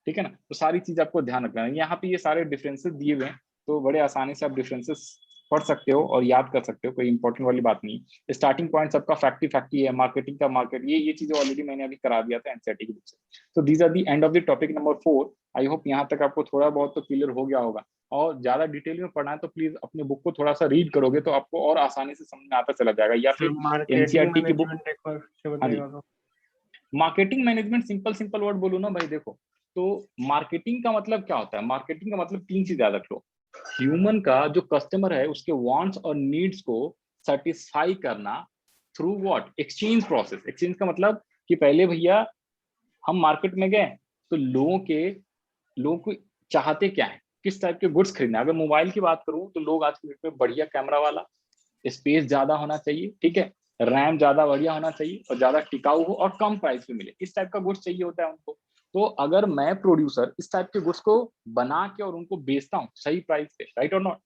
Speaker 1: ठीक है ना। तो सारी चीज आपको ध्यान रखना है। यहाँ पे ये सारे डिफरेंसेस दिए हुए हैं, तो बड़े आसानी से आप डिफरेंसेस पढ़ सकते हो और याद कर सकते हो, कोई इंपॉर्टेंट वाली बात नहीं। स्टार्टिंग पॉइंट सबका फैक्टी है, मार्केटिंग का मार्केट, ये चीजें ऑलरेडी मैंने अभी करा दिया था एनसीईआरटी की बुक से। तो these are the end of the topic number 4। I hope यहाँ तक आपको थोड़ा बहुत तो क्लियर हो गया होगा। और ज्यादा डिटेल में पढ़ना है तो प्लीज अपने बुक को थोड़ा सा रीड करोगे तो आपको और आसानी से समझ में आता चला जाएगा, या फिर एनसीईआरटी की बुक। हाँ जी, marketing management, simple simple word बोलूँ ना भाई, देखो तो मार्केटिंग का मतलब क्या होता है? मार्केटिंग का मतलब 3 चीज याद रख लो। ह्यूमन का जो कस्टमर है उसके वांट्स और नीड्स को सेटिस्फाई करना through what, exchange process. Exchange का मतलब कि पहले भैया हम मार्केट में गए तो लोगों को चाहते क्या है, किस टाइप के गुड्स खरीदना। अगर मोबाइल की बात करूं तो लोग आज के डेट में बढ़िया कैमरा वाला, स्पेस ज्यादा होना चाहिए, ठीक है, रैम ज्यादा बढ़िया होना चाहिए और ज्यादा टिकाऊ हो और कम प्राइस में मिले, इस टाइप का गुड्स चाहिए होता है उनको। तो अगर मैं प्रोड्यूसर इस टाइप के गुड्स को बना के और उनको बेचता हूँ सही प्राइस पे, राइट और नॉट,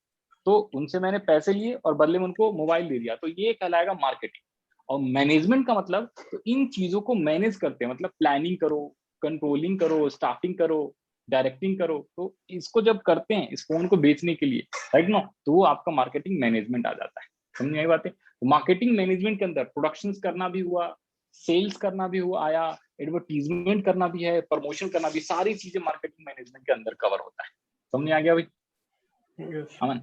Speaker 1: तो उनसे मैंने पैसे लिए और बदले में उनको मोबाइल दे दिया, तो ये कहलाएगा मार्केटिंग। और मैनेजमेंट का मतलब, तो इन चीजों को मैनेज करते हैं, मतलब प्लानिंग करो, कंट्रोलिंग करो, स्टाफिंग करो, डायरेक्टिंग करो। तो इसको जब करते हैं इस फोन को बेचने के लिए, राइट नो, तो वो आपका मार्केटिंग मैनेजमेंट आ जाता है। समझ आई बातें? तो मार्केटिंग मैनेजमेंट के अंदर प्रोडक्शंस करना भी हुआ, सेल्स करना भी हुआ आया, एडवर्टीजमेंट करना भी है, प्रमोशन करना भी, सारी चीजें मार्केटिंग मैनेजमेंट के अंदर कवर होता है। समझ आ गया भाई? अमन,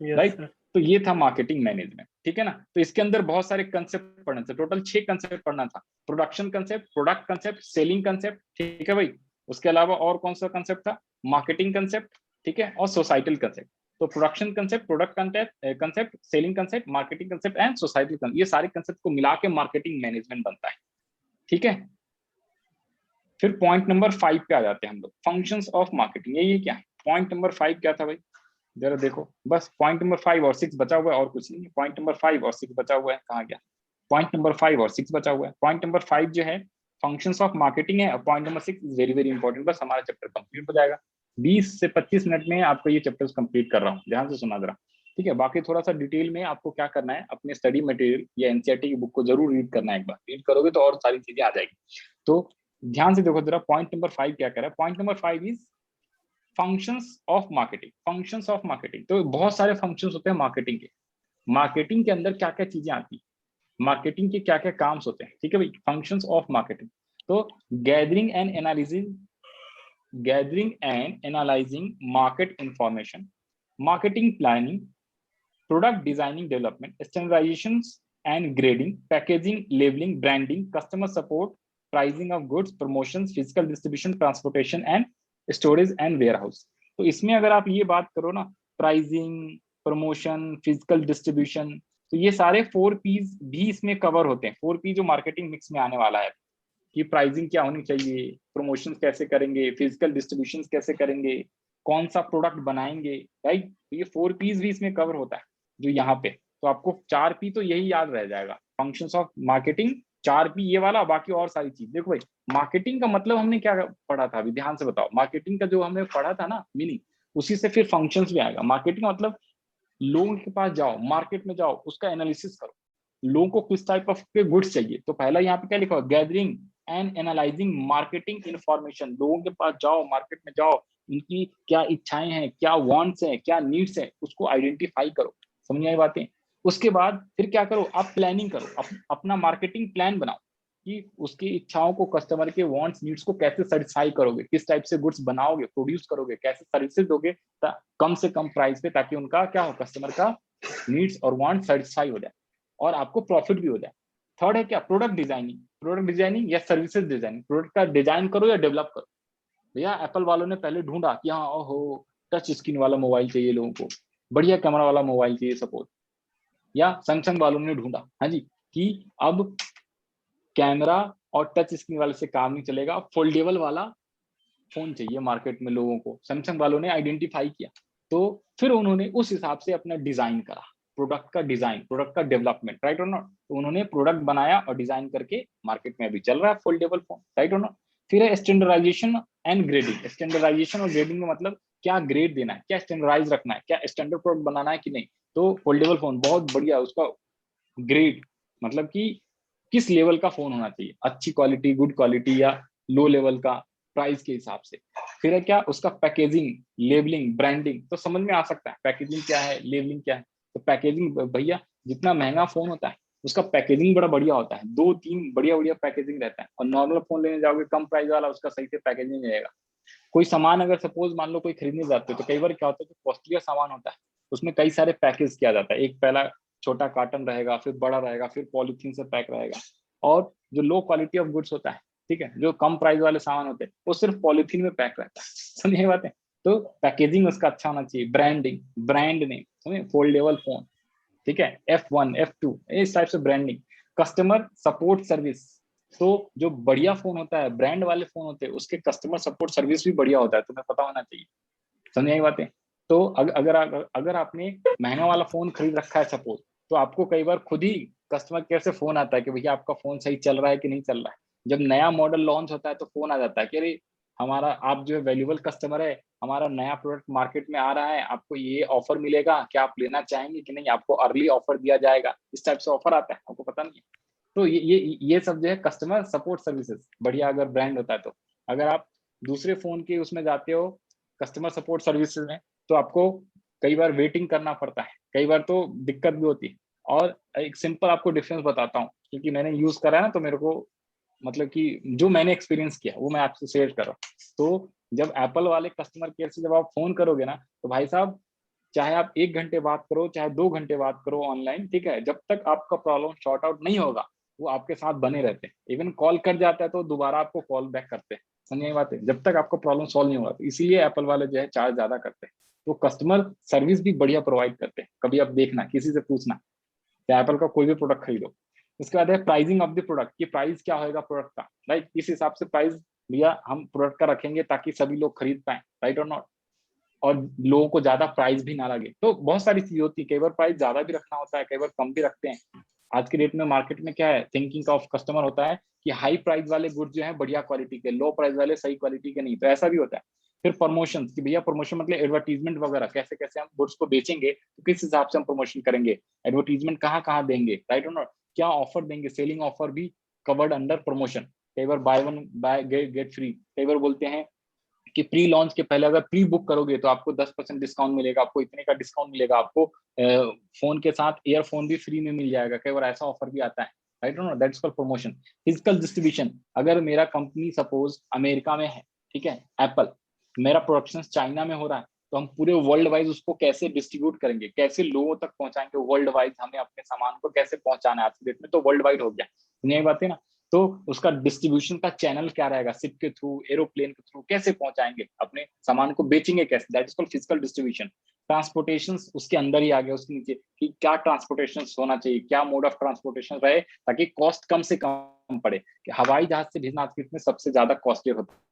Speaker 1: राइट? तो ये था मार्केटिंग मैनेजमेंट, ठीक है ना। तो इसके अंदर बहुत सारे कंसेप्ट पढ़ने थे, टोटल 6 कंसेप्ट पढ़ना था। Production concept, product concept, selling concept, ठीक है भाई। उसके अलावा और कौन सा कंसेप्ट था, मार्केटिंग कंसेप्ट, ठीक है, और सोसाइटल कंसेप्ट। तो production concept, product concept, selling concept, marketing concept and societal concept, ये सारे कंसेप्ट को मिला के मार्केटिंग मैनेजमेंट बनता है, ठीक है। फिर पॉइंट नंबर 5 पे आ जाते हैं हम लोग, फंक्शंस ऑफ मार्केटिंग। ये क्या है, पॉइंट नंबर 5 क्या था भाई, जरा देखो, बस पॉइंट नंबर 5 और 6 बचा हुआ है और कुछ नहीं है। पॉइंट नंबर 5 और 6 बचा हुआ है, कहाँ गया, पॉइंट नंबर 5 और 6 बचा हुआ है। पॉइंट नंबर 5 जो है फंक्शंस ऑफ मार्केटिंग है, और point number 6 is very very important. बस हमारा चैप्टर कंप्लीट हो जाएगा, 20 से 25 मिनट में आपको ये चैप्टर कंप्लीट कर रहा हूँ, ध्यान से सुना जरा, ठीक है। बाकी थोड़ा सा डिटेल में आपको क्या करना है, अपने स्टडी मटेरियल या एनसीईआरटी की बुक को जरूर रीड करना है, एक बार रीड करोगे तो और सारी चीजें आ जाएगी। तो ध्यान से देखो जरा, पॉइंट नंबर 5 क्या कह रहा है, point number 5 is functions of marketing. Functions of marketing, तो बहुत सारे फंक्शंस होते हैं मार्केटिंग के। मार्केटिंग के अंदर क्या क्या चीजें आती है, मार्केटिंग के क्या क्या काम होते हैं, ठीक है भाई, फंक्शंस ऑफ मार्केटिंग। तो gathering and analysing market information, marketing planning, product designing development, standardizations and grading, packaging, labeling, branding, customer support, pricing of goods, promotions, physical distribution, transportation and storage and warehouse। तो इसमें अगर आप ये बात करो ना, pricing, promotion, physical distribution, तो ये सारे 4Ps भी इसमें कवर होते हैं। 4P जो मार्केटिंग मिक्स में आने वाला है, कि प्राइसिंग क्या होनी चाहिए, प्रमोशन कैसे करेंगे, फिजिकल डिस्ट्रीब्यूशन कैसे करेंगे, कौन सा प्रोडक्ट बनाएंगे, राइट। तो ये 4Ps भी इसमें कवर होता है जो यहाँ पे। तो आपको 4P तो यही याद रह जाएगा, फंक्शंस ऑफ मार्केटिंग, 4P ये वाला, बाकी और सारी चीज। देखो भाई, मार्केटिंग का मतलब हमने क्या पढ़ा था अभी, ध्यान से बताओ, मार्केटिंग का जो हमने पढ़ा था ना मीनिंग, उसी से फिर फंक्शंस भी आएगा। मार्केटिंग का मतलब लोगों के पास जाओ, मार्केट में जाओ, उसका एनालिसिस करो, लोगों को किस टाइप ऑफ के गुड्स चाहिए। तो पहला यहाँ पे क्या लिखा हुआ, gathering and analysing marketing information, लोगों के पास जाओ, मार्केट में जाओ, उनकी क्या इच्छाएं हैं, क्या वांट्स हैं, क्या नीड्स हैं, उसको आइडेंटिफाई करो। समझ आई बातें। उसके बाद फिर क्या करो, आप प्लानिंग करो, अपना मार्केटिंग प्लान बनाओ कि उसकी इच्छाओं को, कस्टमर के वांट्स नीड्स को कैसे सेटिस्फाई करोगे, किस टाइप से गुड्स बनाओगे, प्रोड्यूस करोगे, कैसे सर्विसेज दोगे कम से कम प्राइस पे, ताकि उनका क्या हो, कस्टमर का नीड्स और वांट सेटिस्फाई हो जाए और आपको प्रॉफिट भी हो जाए। थर्ड है क्या, प्रोडक्ट डिजाइनिंग। प्रोडक्ट डिजाइनिंग या सर्विसेज डिजाइनिंग, प्रोडक्ट का डिजाइन करो या डेवलप करो। भैया एप्पल वालों ने पहले ढूंढा कि हाँ ओहो, टच स्क्रीन वाला मोबाइल चाहिए लोगों को, बढ़िया कैमरा वाला मोबाइल चाहिए सपोज, या सैमसंग वालों ने ढूंढा, हाँ जी, कि अब कैमरा और टच स्क्रीन वाले से काम नहीं चलेगा, फोल्डेबल वाला फोन चाहिए मार्केट में लोगों को। सैमसंग वालों ने आइडेंटिफाई किया, तो फिर उन्होंने उस हिसाब से अपना डिजाइन करा, प्रोडक्ट का डिजाइन, प्रोडक्ट का डेवलपमेंट, राइट और नॉट। तो उन्होंने प्रोडक्ट बनाया और डिजाइन करके मार्केट में अभी चल रहा है फोल्डेबल फोन, राइट और नॉट। फिर है स्टैंडर्डाइजेशन एंड ग्रेडिंग। स्टैंडर्डाइजेशन और ग्रेडिंग में मतलब क्या ग्रेड देना है, क्या स्टैंडर्डाइज रखना है, क्या स्टैंडर्ड प्रोडक्ट बनाना है कि नहीं। तो फोल्डेबल फोन बहुत बढ़िया, उसका ग्रेड मतलब कि किस लेवल का फोन होना चाहिए, अच्छी क्वालिटी, गुड क्वालिटी, या लो लेवल का, प्राइस के हिसाब से। फिर है क्या, उसका पैकेजिंग, लेबलिंग, ब्रांडिंग। तो समझ में आ सकता है पैकेजिंग क्या है, लेबलिंग क्या है। तो पैकेजिंग भैया, जितना महंगा फोन होता है उसका पैकेजिंग बड़ा बढ़िया होता है, 2-3 बढ़िया बढ़िया पैकेजिंग रहता है। और नॉर्मल फोन लेने जाओगे कम प्राइस वाला, उसका सही से पैकेजिंग नहीं रहेगा। कोई सामान अगर सपोज मान लो कोई खरीदने जाते हो, तो कई बार क्या होता है, जो कॉस्टली सामान होता है उसमें कई सारे पैकेज किया जाता है। एक पहला छोटा कार्टन रहेगा, फिर बड़ा रहेगा, फिर पॉलीथीन से पैक रहेगा। और जो लो क्वालिटी ऑफ गुड्स होता है, ठीक है, जो कम प्राइस वाले सामान होते हैं, वो सिर्फ पॉलीथीन में पैक रहता है। समझे बात है। तो पैकेजिंग उसका अच्छा होना चाहिए, ब्रांडिंग, ब्रांड नेम, समझे, फोल्डेबल फोन, ठीक है, F1 F2 इस टाइप से ब्रांडिंग। कस्टमर सपोर्ट सर्विस, तो जो बढ़िया फोन होता है, ब्रांड वाले फोन होते हैं, उसके कस्टमर सपोर्ट सर्विस भी बढ़िया होता है, तुम्हें पता होना चाहिए। समझ आई बातें। तो अगर आपने महंगा वाला फोन खरीद रखा है सपोज, तो आपको कई बार खुद ही कस्टमर केयर से फोन आता है कि भैया आपका फोन सही चल रहा है कि नहीं चल रहा है। जब नया मॉडल लॉन्च होता है तो फोन आ जाता है कि अरे हमारा, आप जो है वैल्यूबल कस्टमर है, हमारा नया प्रोडक्ट मार्केट में आ रहा है, आपको ये ऑफर मिलेगा, क्या आप लेना चाहेंगे कि नहीं, आपको अर्ली ऑफर दिया जाएगा। इस टाइप से ऑफर आता है, आपको पता नहीं है। तो ये सब जो है कस्टमर सपोर्ट सर्विसेज, बढ़िया अगर ब्रांड होता है तो। अगर आप दूसरे फोन के उसमें जाते हो कस्टमर सपोर्ट सर्विसेज में, तो आपको कई बार वेटिंग करना पड़ता है, कई बार तो दिक्कत भी होती है। और एक सिंपल आपको डिफरेंस बताता हूँ, क्योंकि मैंने यूज करा है ना, तो मेरे को मतलब कि जो मैंने एक्सपीरियंस किया वो मैं आपसे शेयर कर रहा हूँ। तो जब एप्पल वाले कस्टमर केयर से जब आप फोन करोगे ना, तो भाई साहब चाहे आप 1 घंटे बात करो, चाहे 2 घंटे बात करो ऑनलाइन, ठीक है, जब तक आपका प्रॉब्लम सॉर्ट आउट नहीं होगा वो आपके साथ बने रहते हैं। इवन कॉल कट जाता है तो दोबारा आपको कॉल बैक करते हैं। समझिए बात है, जब तक आपका प्रॉब्लम सॉल्व नहीं होगा। तो इसीलिए एप्पल वाले जो है चार्ज ज्यादा करते हैं। तो कस्टमर सर्विस भी बढ़िया प्रोवाइड करते हैं। कभी आप देखना, किसी से पूछना, या एप्पल का कोई भी प्रोडक्ट खरीदो। उसके बाद है प्राइसिंग ऑफ द प्रोडक्ट, कि प्राइस क्या होगा प्रोडक्ट का, राइट। इस हिसाब से प्राइस भैया हम प्रोडक्ट का रखेंगे ताकि सभी लोग खरीद पाए, राइट और नॉट। और लोगों को ज्यादा प्राइस भी ना लगे। तो बहुत सारी चीजें होती है, कई बार प्राइस ज्यादा भी रखना होता है, कई बार कम भी रखते हैं। आज के डेट में मार्केट में क्या है, थिंकिंग ऑफ कस्टमर होता है कि हाई प्राइस वाले गुड्स जो है बढ़िया क्वालिटी के, लो प्राइस वाले सही क्वालिटी के नहीं। तो ऐसा भी होता है। फिर प्रमोशन, कि भैया प्रमोशन मतलब एडवर्टीजमेंट वगैरह, कैसे कैसे हम गुड्स को बेचेंगे, तो किस हिसाब से हम प्रमोशन करेंगे, एडवर्टीजमेंट कहाँ कहाँ देंगे, राइट और नॉट, क्या ऑफर देंगे, सेलिंग ऑफर भी कवर्ड अंडर प्रमोशन। कई बार buy one buy get free, कई बार बोलते हैं कि प्री लॉन्च के पहले अगर प्री बुक करोगे तो आपको 10% डिस्काउंट मिलेगा, आपको इतने का डिस्काउंट मिलेगा, आपको फोन के साथ ईयरफोन भी फ्री में मिल जाएगा। कई बार ऐसा ऑफर भी आता है, right no, that's called promotion. Physical distribution, अगर मेरा कंपनी सपोज अमेरिका में है, ठीक है, एप्पल, मेरा प्रोडक्शन चाइना में हो रहा है, तो हम पूरे वर्ल्ड वाइज उसको कैसे डिस्ट्रीब्यूट करेंगे, कैसे लोगों तक पहुंचाएंगे वर्ल्ड वाइज, हमें अपने सामान को कैसे पहुंचाना है। आज की डेट में तो वर्ल्ड वाइड हो गया, सुनिए बात है ना। तो उसका डिस्ट्रीब्यूशन का चैनल क्या रहेगा, शिप के थ्रू, एरोप्लेन के थ्रू, कैसे पहुंचाएंगे अपने सामान को, बेचेंगे कैसे, that is called physical distribution. Transportation उसके अंदर ही आ गया, उसके नीचे कि क्या ट्रांसपोर्टेशन होना चाहिए, क्या मोड ऑफ ट्रांसपोर्टेशन रहे ताकि कॉस्ट कम से कम पड़े। कि हवाई जहाज से भेजना आज के में सबसे ज्यादा कॉस्टली होता है।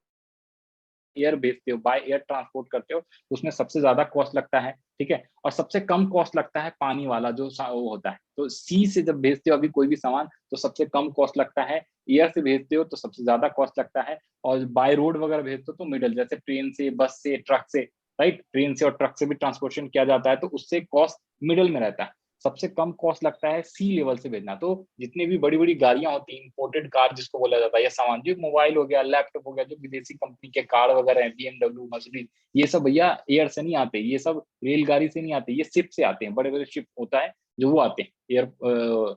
Speaker 1: एयर भेजते हो, बाय एयर ट्रांसपोर्ट करते हो, तो उसमें सबसे ज्यादा कॉस्ट लगता है, ठीक है। और सबसे कम कॉस्ट लगता है पानी वाला जो वो होता है। तो सी से जब भेजते हो अभी कोई भी सामान, तो सबसे कम कॉस्ट लगता है। एयर से भेजते हो तो सबसे ज्यादा कॉस्ट लगता है। और बाय रोड वगैरह भेजते हो तो मिडल, जैसे ट्रेन से, बस से, ट्रक से, राइट, ट्रेन से और ट्रक से भी ट्रांसपोर्टेशन किया जाता है, तो उससे कॉस्ट मिडल में रहता है। सबसे कम कॉस्ट लगता है सी लेवल से भेजना। तो जितनी भी बड़ी बड़ी गाड़ियां होती हैं, इंपोर्टेड कार जिसको बोला जाता है, या सामान जो मोबाइल हो गया, लैपटॉप हो गया, जो विदेशी कंपनी के कार वगैरह है, BMW, मर्सिडीज, ये सब भैया एयर से नहीं आते, ये सब रेलगाड़ी से नहीं आते, ये शिप से आते हैं। बड़े बड़े शिप होता है जो वो आते हैं एयर,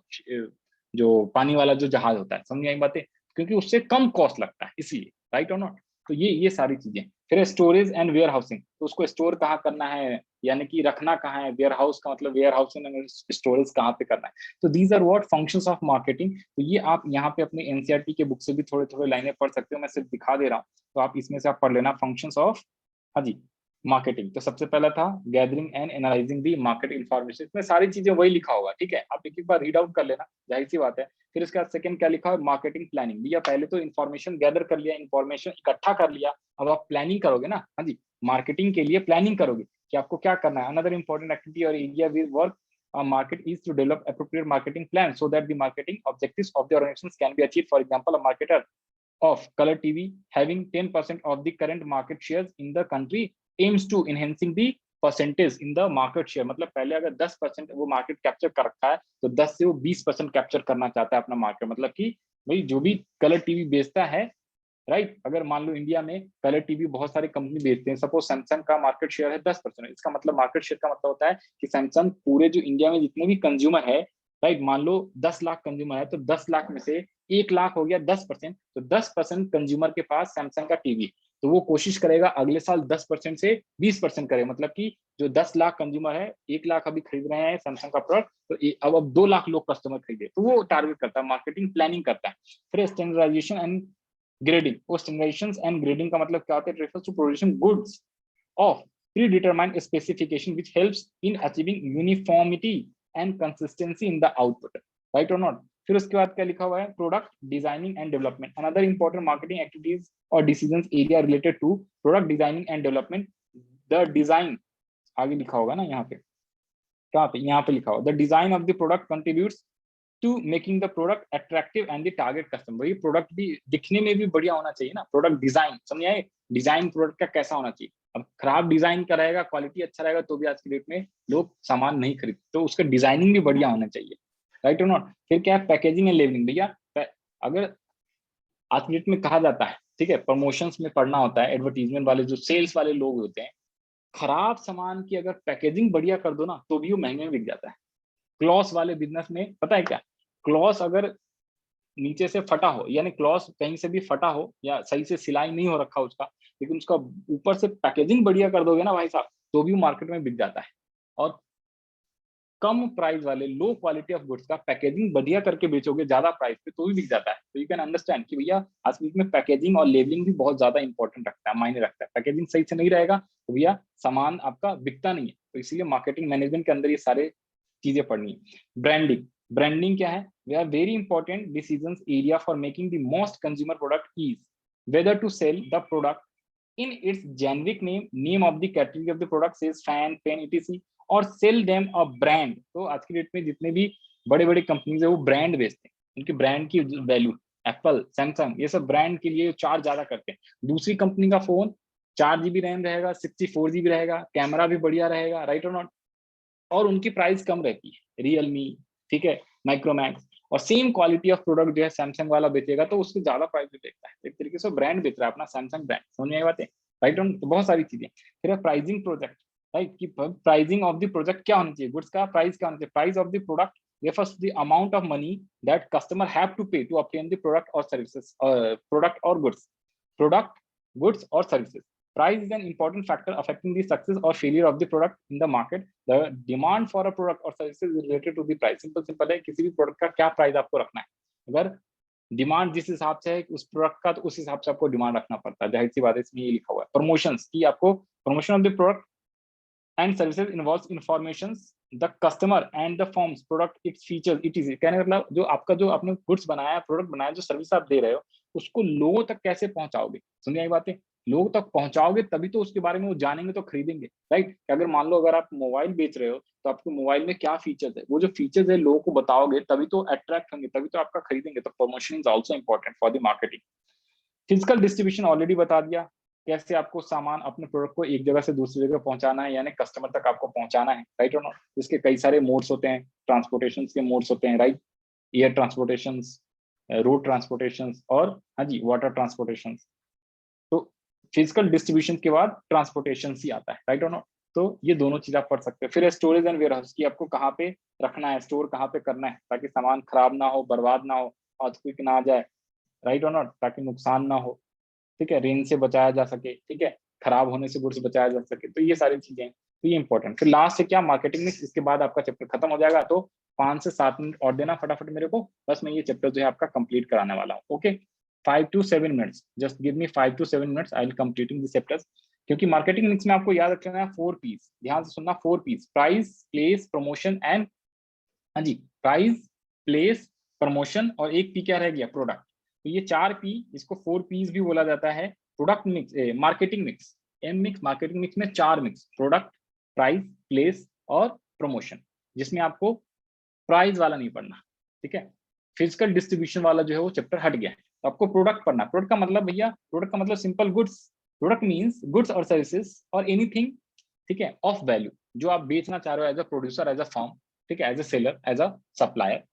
Speaker 1: जो पानी वाला जो जहाज होता है, समझ आई बातें, क्योंकि उससे कम कॉस्ट लगता है इसलिए, राइट और नॉट। तो ये सारी चीजें। फिर स्टोरेज एंड वेयर हाउसिंग, तो उसको स्टोर कहाँ करना है, यानी कि रखना कहाँ है, वेयर हाउस का मतलब वेयर हाउस में स्टोरेज कहाँ पे करना है। तो these are what functions of marketing. तो ये आप यहाँ पे अपने एनसीईआरटी के बुक से भी थोड़े थोड़े लाइनें पढ़ सकते हो, मैं सिर्फ दिखा दे रहा हूँ। तो आप इसमें से आप पढ़ लेना फंक्शंस ऑफ, हाँ जी, मार्केटिंग। तो सबसे पहला था gathering and analysing the market information, इसमें सारी चीजें वही लिखा होगा, ठीक है, आप एक एक बार रीड आउट कर लेना, जाहिर सी बात है। फिर इसका सेकंड क्या लिखा है, मार्केटिंग प्लानिंग। भैया पहले तो इन्फॉर्मेशन गैदर कर लिया, इन्फॉर्मेशन इकट्ठा कर लिया, अब आप प्लानिंग करोगे ना, हाँ जी, मार्केटिंग के लिए प्लानिंग करोगे कि आपको क्या करना है। अनदर इंपॉर्टेंट एक्टिविटी और area will work market is to develop appropriate marketing plan so that the marketing objectives of the organizations can be achieved. For example, a marketer of color TV having 10% of the current market shares in the country aims to enhancing the percentage in the market share। मतलब पहले अगर 10% वो market capture कर रखा है, तो 10 से वो 20% कैप्चर करना चाहता है अपना मार्केट। मतलब कि भाई जो भी कलर टीवी बेचता है, राइट, अगर मान लो इंडिया में कलर टीवी बहुत सारी कंपनी बेचते हैं, सपोज सैमसंग का मार्केट शेयर है 10%, इसका मतलब मार्केट शेयर का मतलब होता है कि सैमसंग पूरे जो इंडिया में जितने भी कंज्यूमर है, राइट, मान लो 10 लाख कंज्यूमर है, तो 10 लाख में से 1 लाख हो गया 10%, तो 10% कंज्यूमर के पास सैमसंग का टीवी। तो वो कोशिश करेगा अगले साल 10% से 20% करे, मतलब कि जो 10 लाख कंज्यूमर है, 1 लाख अभी खरीद रहे हैं सैमसंग का प्रोडक्ट, तो अब 2 लाख लोग कस्टमर खरीदे। तो वो टारगेट करता है, मार्केटिंग प्लानिंग करता है। फिर स्टैंडर्डाइजेशन एंड ग्रेडिंग, वो स्टैंडर्डाइजेशन एंड ग्रेडिंग का मतलब क्या होता है, it refers to producing goods of predetermined specification which helps in achieving uniformity and consistency in the output, right or not। फिर उसके बाद क्या लिखा हुआ है, product designing and development, another important marketing activities or decisions area related to product designing and development. The design, आगे लिखा होगा ना यहाँ पे, कहाँ पे, यहाँ पे लिखा होगा, the design of the product contributes to making the product attractive and the target customer. ये प्रोडक्ट भी दिखने में भी बढ़िया होना चाहिए ना, प्रोडक्ट डिजाइन, समझ आए, डिजाइन प्रोडक्ट का कैसा होना चाहिए। अब खराब डिजाइन का रहेगा, क्वालिटी अच्छा रहेगा, तो भी आज की डेट में लोग सामान नहीं खरीदते। तो उसका डिजाइनिंग भी बढ़िया होना चाहिए, राइट और नॉट। फिर क्या है, पैकेजिंग एंड लेबलिंग। भैया अगर आज की डेट में कहा जाता है, ठीक है, प्रमोशंस में पढ़ना होता है, एडवर्टीजमेंट वाले जो सेल्स वाले लोग होते हैं, खराब सामान की अगर पैकेजिंग बढ़िया कर दो ना, तो भी वो महंगे में बिक जाता है। क्लॉस वाले बिजनेस में पता है क्या, क्लॉस अगर नीचे से फटा हो, यानी क्लॉथ कहीं से भी फटा हो या सही से सिलाई नहीं हो रखा उसका, लेकिन उसका ऊपर से पैकेजिंग बढ़िया कर दोगे ना भाई साहब, तो भी मार्केट में बिक जाता है। और कम प्राइस वाले लो क्वालिटी ऑफ गुड्स का पैकेजिंग बढ़िया करके बेचोगे ज्यादा प्राइस पे तो भी बिक जाता है। तो यू कैन अंडरस्टैंड कि भैया आज की में पैकेजिंग और लेबलिंग भी बहुत ज्यादा इंपॉर्टेंट रखता है, मायने रखता है। पैकेजिंग सही से नहीं रहेगा तो भैया सामान आपका बिकता नहीं है। तो इसीलिए मार्केटिंग मैनेजमेंट के अंदर ये सारे चीजें पढ़नी है। ब्रांडिंग, ब्रांडिंग क्या है? We are very important decisions area for making the most consumer product is whether to sell the product in its generic name of the category of the product says fan, pen, etc. और sell them a brand. तो आज की date में जितने भी बड़े बड़े companies है वो ब्रांड बेचते हैं, उनकी ब्रांड की वैल्यू, एप्पल, सैमसंग, ये सब ब्रांड के लिए चार्ज ज्यादा करते हैं। दूसरी कंपनी का फोन 4 GB रैम रहेगा, 64 GB रहेगा, कैमरा भी बढ़िया रहेगा, राइट और नॉट, और उनकी प्राइस कम रहती है, रियलमी, ठीक है, माइक्रोमैक्स, और सेम क्वालिटी ऑफ प्रोडक्ट जो है सैमसंग वाला बेचेगा तो उसको ज्यादा प्राइस में बेचता है। एक तरीके से ब्रांड बेच रहा है अपना, सैमसंग ब्रांड। समझ में आई बातें, राइट ऑन। तो बहुत सारी चीजें। फिर प्राइसिंग प्रोजेक्ट, राइट, कि प्राइसिंग ऑफ द प्रोजेक्ट क्या होनी चाहिए, गुड्स का प्राइस क्या होना चाहिए। Price of the product refers to the amount of money that customer have to pay to obtain the product or services, product or goods, product, goods or services. Price is an important factor affecting the success or failure of the product in the market. The demand for a product or services is related to the price. Simple है, किसी भी product का क्या price आपको रखना है। अगर demand जिस हिसाब से है उस प्रोडक्ट का, तो उस हिसाब से आपको डिमांड रखना पड़ता है। जाहिर सी बात है, इसमें ये लिखा हुआ है। प्रमोशंस की आपको promotion of the product and services involves informations the customer and the firms product its features etc। कहने का मतलब जो आपका जो आपने गुड्स बनाया, प्रोडक्ट बनाया, जो सर्विस आप दे रहे हो उसको लोगों तक कैसे पहुंचाओगे। सुनिए ये बातें, लोगों तक पहुंचाओगे तभी तो उसके बारे में वो जानेंगे तो खरीदेंगे, राइट। अगर मान लो अगर आप मोबाइल बेच रहे हो तो आपको मोबाइल में क्या फीचर्स है, वो जो फीचर्स है लोगों को बताओगे तभी तो अट्रैक्ट होंगे, तभी तो आपका खरीदेंगे। तो promotion is also important for the marketing. Physical distribution already बता दिया, कैसे आपको सामान अपने प्रोडक्ट को एक जगह से दूसरी जगह पहुंचाना है, यानी कस्टमर तक आपको पहुंचाना है, राइट और नॉट। इसके कई सारे मोड्स होते हैं, ट्रांसपोर्टेशन के मोड्स होते हैं, right. Air transportation, road transportation, और हाँ जी वाटर ट्रांसपोर्टेशन। तो फिजिकल डिस्ट्रीब्यूशन के बाद ट्रांसपोर्टेशन ही आता है, राइट और नॉट। तो ये दोनों चीज आप पढ़ सकते हो। फिर स्टोरेज एंड वेयरहाउस की आपको कहाँ पे रखना है, स्टोर कहाँ पे करना है, ताकि सामान खराब ना हो, बर्बाद ना हो, क्विक ना आ जाए, राइट और नॉट, ताकि नुकसान ना हो, ठीक है, रेंज से बचाया जा सके, ठीक है, खराब होने से गुड्स बचाया जा सके। तो ये सारी चीजें हैं, तो ये इंपॉर्टेंट। फिर लास्ट से क्या, मार्केटिंग मिक्स। इसके बाद आपका चैप्टर खत्म हो जाएगा। तो 5 से 7 मिनट और देना फटाफट मेरे को, बस मैं ये चैप्टर जो है आपका कंप्लीट कराने वाला हूँ। Okay, 5 to 7 minutes, just give me 5 to 7 minutes, I will completing this chapters. क्योंकि मार्केटिंग मिक्स में आपको याद रखना है 4 पीस, ध्यान से सुनना, 4 P's, price, place, promotion and, हाँ जी, प्राइस, प्लेस, प्रमोशन, और एक पी क्या रह गया, प्रोडक्ट। तो ये 4 पी, इसको 4 पीस भी बोला जाता है। Product mix, marketing mix, M mix, marketing mix में 4 मिक्स, प्रोडक्ट, प्राइस, प्लेस और प्रमोशन, जिसमें आपको प्राइस वाला नहीं पढ़ना, ठीक है। फिजिकल डिस्ट्रीब्यूशन वाला जो है वो चैप्टर हट गया है, तो आपको प्रोडक्ट पढ़ना। प्रोडक्ट का मतलब भैया, प्रोडक्ट का मतलब simple goods. Product means goods और सर्विसेज और एनीथिंग, ठीक है, ऑफ वैल्यू, जो आप बेचना चाह रहे हो as a producer, as a firm, ठीक है, as a seller, as a supplier.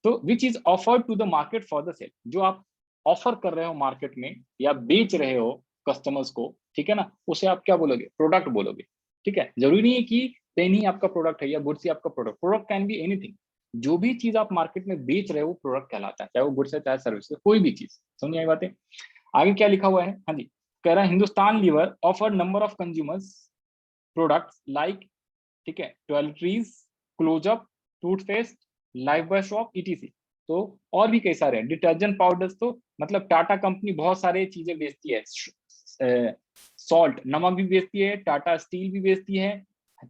Speaker 1: तो which is offered to the market for the sale, जो आप ऑफर कर रहे हो मार्केट में या बेच रहे हो कस्टमर्स को, ठीक है ना, उसे आप क्या बोलोगे, प्रोडक्ट बोलोगे, ठीक है। जरूरी नहीं है कि पेन ही आपका प्रोडक्ट है या गुड्स ही आपका product, product can be anything. जो भी चीज आप मार्केट में बेच रहे हो वो प्रोडक्ट कहलाता है, चाहे वो गुड्स है चाहे सर्विस है, कोई भी चीज। समझ आई बातें। आगे क्या लिखा हुआ है, हाँ जी, कह रहा है Hindustan Lever offer number of consumers products like, ठीक है, toiletries, Closeup, toothpaste, Lifebuoy soap, etc. तो और भी कई सारे हैं, डिटर्जेंट पाउडर्स। तो मतलब टाटा कंपनी बहुत सारे चीजें बेचती है, सॉल्ट, नमक भी बेचती है, टाटा स्टील भी बेचती है,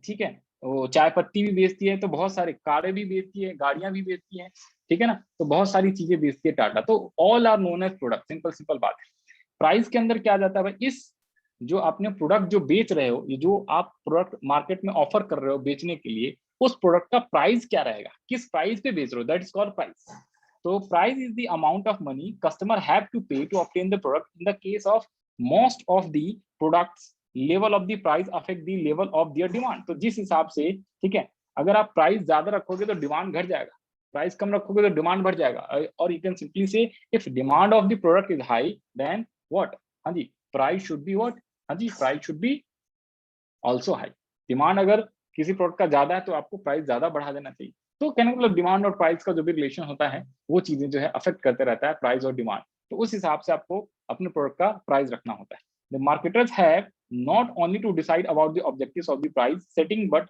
Speaker 1: ठीक है, वो चाय पत्ती भी बेचती है, तो बहुत सारे कारें भी बेचती है, गाड़ियां भी बेचती है, ठीक है ना। तो बहुत सारी चीजें बेचती है टाटा। तो all are known as product, simple simple बात है। प्राइस के अंदर क्या जाता है भाई, इस जो आपने प्रोडक्ट जो बेच रहे हो, ये जो आप प्रोडक्ट मार्केट में ऑफर कर रहे हो बेचने के लिए, उस प्रोडक्ट का प्राइस क्या रहेगा, किस प्राइस पे बेच रहे हो, दैट इज कॉल्ड प्राइस। तो price is the amount of money customer have to pay to obtain the product. In the case of most of the products, level of the price affect the level of their demand. तो जिस हिसाब से, ठीक है, अगर आप price ज्यादा रखोगे तो डिमांड घट जाएगा, प्राइस कम रखोगे तो डिमांड बढ़ जाएगा। और you can simply say if demand of the product is high then what, हाँ जी, प्राइस शुड बी व्हाट, हाँ जी, price should be also high. Demand अगर किसी प्रोडक्ट का ज्यादा है तो आपको प्राइस ज्यादा बढ़ा देना चाहिए। तो कहने का मतलब डिमांड और प्राइस का जो भी रिलेशन होता है वो चीजें जो है अफेक्ट करते रहता है, प्राइस और डिमांड। तो उस हिसाब से आपको अपने प्रोडक्ट का प्राइस रखना होता है। The marketers have not only to decide about the objectives of the price setting but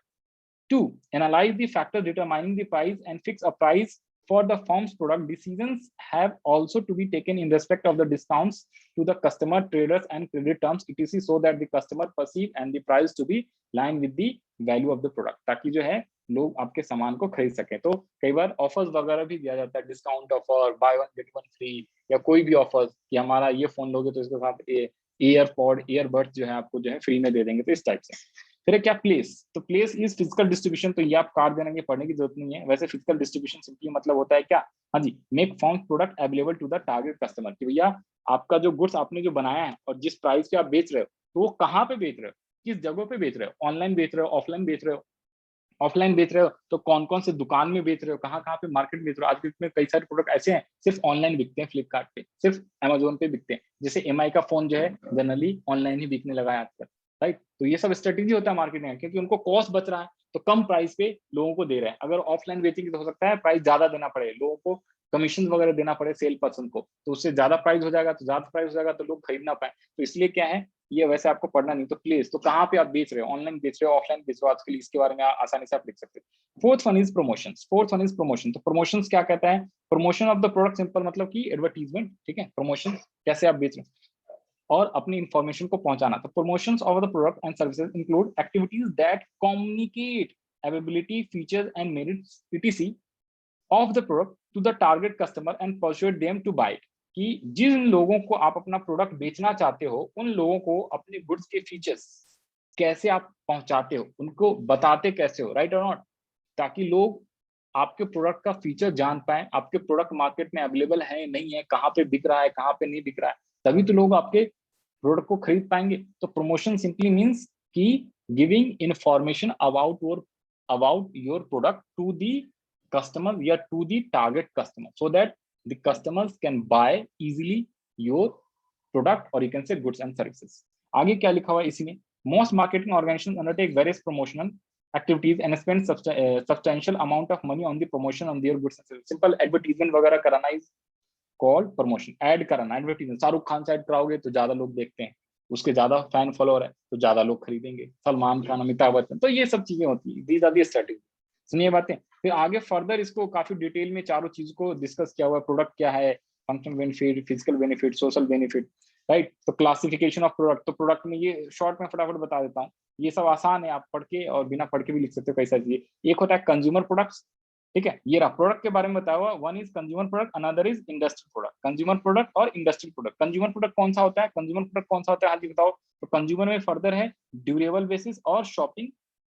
Speaker 1: 2. Analyze the factors determining the price and fix a price for the firm's product. Decisions have also to be taken in respect of the discounts to the customer, traders and credit terms etc, so that the customer perceive and the price to be line with the value of the product, ताकि जो है लोग आपके सामान को खरीद सकें। तो कई बार ऑफर्स वगैरह भी दिया जाता है, discount offer, bye one get one free, या कोई भी ऑफर्स कि हमारा ये फोन लोगे तो इसके साथ ईयरपॉड ईयरबड्स जो है आपको जो है फ्री में दे देंगे, तो इस टाइप से। फिर क्या प्लेस, तो प्लेस इज फिजिकल डिस्ट्रीब्यूशन, तो ये आप कार्ड देने पढ़ने की जरूरत नहीं है। वैसे फिजिकल डिस्ट्रीब्यूशन सिंपली मतलब होता है क्या, हाँ जी, make form product available to the target customer, कि भैया आपका जो गुड्स आपने जो बनाया है और जिस प्राइस पे आप बेच रहे हो, तो वो कहाँ पे बेच रहे हो, किस जगह पे बेच रहे हो, ऑनलाइन बेच रहे हो, ऑफलाइन बेच रहे हो, ऑफलाइन बेच रहे हो तो कौन कौन से दुकान में बेच रहे हो, कहाँ कहाँ पे मार्केट बेच रहे हो। आज में कई सारे प्रोडक्ट ऐसे हैं सिर्फ ऑनलाइन बिकते हैं, फ्लिपकार्ट पे, सिर्फ अमेजोन पे बिकते हैं। जैसे एमआई का फोन जो है जनरली ऑनलाइन ही बिकने लगा है आजकल, राइट। तो ये सब स्ट्रेटेजी होता है मार्केटिंग, क्योंकि उनको कॉस्ट बच रहा है तो कम प्राइस पे लोगों को दे रहे हैं। अगर ऑफलाइन बेचेंगे तो हो सकता है प्राइस ज्यादा देना पड़े, लोगों को कमीशन वगैरह देना पड़े सेल पर्सन को, तो उससे ज्यादा प्राइस हो जाएगा, तो ज्यादा प्राइस हो जाएगा तो लोग खरीद ना पाए। तो इसलिए क्या है, ये वैसे आपको पढ़ना नहीं। तो प्लेस, तो कहाँ पे आप बेच रहे हो, ऑनलाइन बेच रहे हो, ऑफलाइन बेच रहे हो, आजकल इसके बारे में आसानी से आप लिख सकते हो। Fourth one is promotion, fourth one is promotion. तो प्रमोशन क्या कहता है, promotion of the product, simple मतलब कि एडवर्टीजमेंट, ठीक है। प्रमोशन कैसे आप बेच रहे हो और अपनी इंफॉर्मेशन को पहुंचाना। तो promotions of the product and services include activities that communicate availability, features and merits etc of the product to the target customer and persuade them to buy, कि जिन लोगों को आप अपना प्रोडक्ट बेचना चाहते हो उन लोगों को अपने गुड्स के फीचर्स कैसे आप पहुंचाते हो, उनको बताते कैसे हो, राइट और नॉट, ताकि लोग आपके प्रोडक्ट का फीचर जान पाए, आपके प्रोडक्ट मार्केट में अवेलेबल है नहीं है, कहाँ पे बिक रहा है, कहाँ पे नहीं बिक रहा है, तभी तो लोग आपके प्रोडक्ट को खरीद पाएंगे। तो प्रमोशन सिंपली मीन्स कि giving information about your product to the customer, we are to the target customer, so that the customers can buy easily your product, or you can say goods and services। आगे क्या लिखा हुआ है इसी में, most marketing organizations undertake various promotional activities and spend substantial amount of money on the promotion on their goods and services। simple advertisement वगैरह कराना is called promotion, add कराना, एडवर्टीजमेंट। शाहरुख खान से ऐड कराओगे तो ज्यादा लोग देखते हैं, उसके ज्यादा फैन फॉलोअर है तो ज्यादा लोग खरीदेंगे, सलमान खान, अमिताभ बच्चन, तो ये सब चीजें होती है, दीज आर दी स्ट्रेटेजी। सुनिए बातें, फिर आगे फर्दर इसको काफी डिटेल में चारों चीज को डिस्कस किया हुआ है। प्रोडक्ट क्या है, functional benefit, physical benefit, social benefit, right. तो क्लासिफिकेशन ऑफ प्रोडक्ट, तो प्रोडक्ट में ये शॉर्ट में फटाफट बता देता हूँ, ये सब आसान है, आप पढ़ के और बिना पढ़ के भी लिख सकते हो कई सारी चीजें। एक होता है कंज्यूमर प्रोडक्ट्स, ठीक है, ये रहा प्रोडक्ट के बारे में बताया हुआ। One is consumer product, another is industrial product. Consumer product और इंडस्ट्रियल प्रोडक्ट, कंज्यूमर प्रोडक्ट कौन सा होता है, कंज्यूमर प्रोडक्ट कौन सा होता है, हाँ जी बताओ। तो कंज्यूमर में फर्दर है ड्यूरेबल बेसिस और शॉपिंग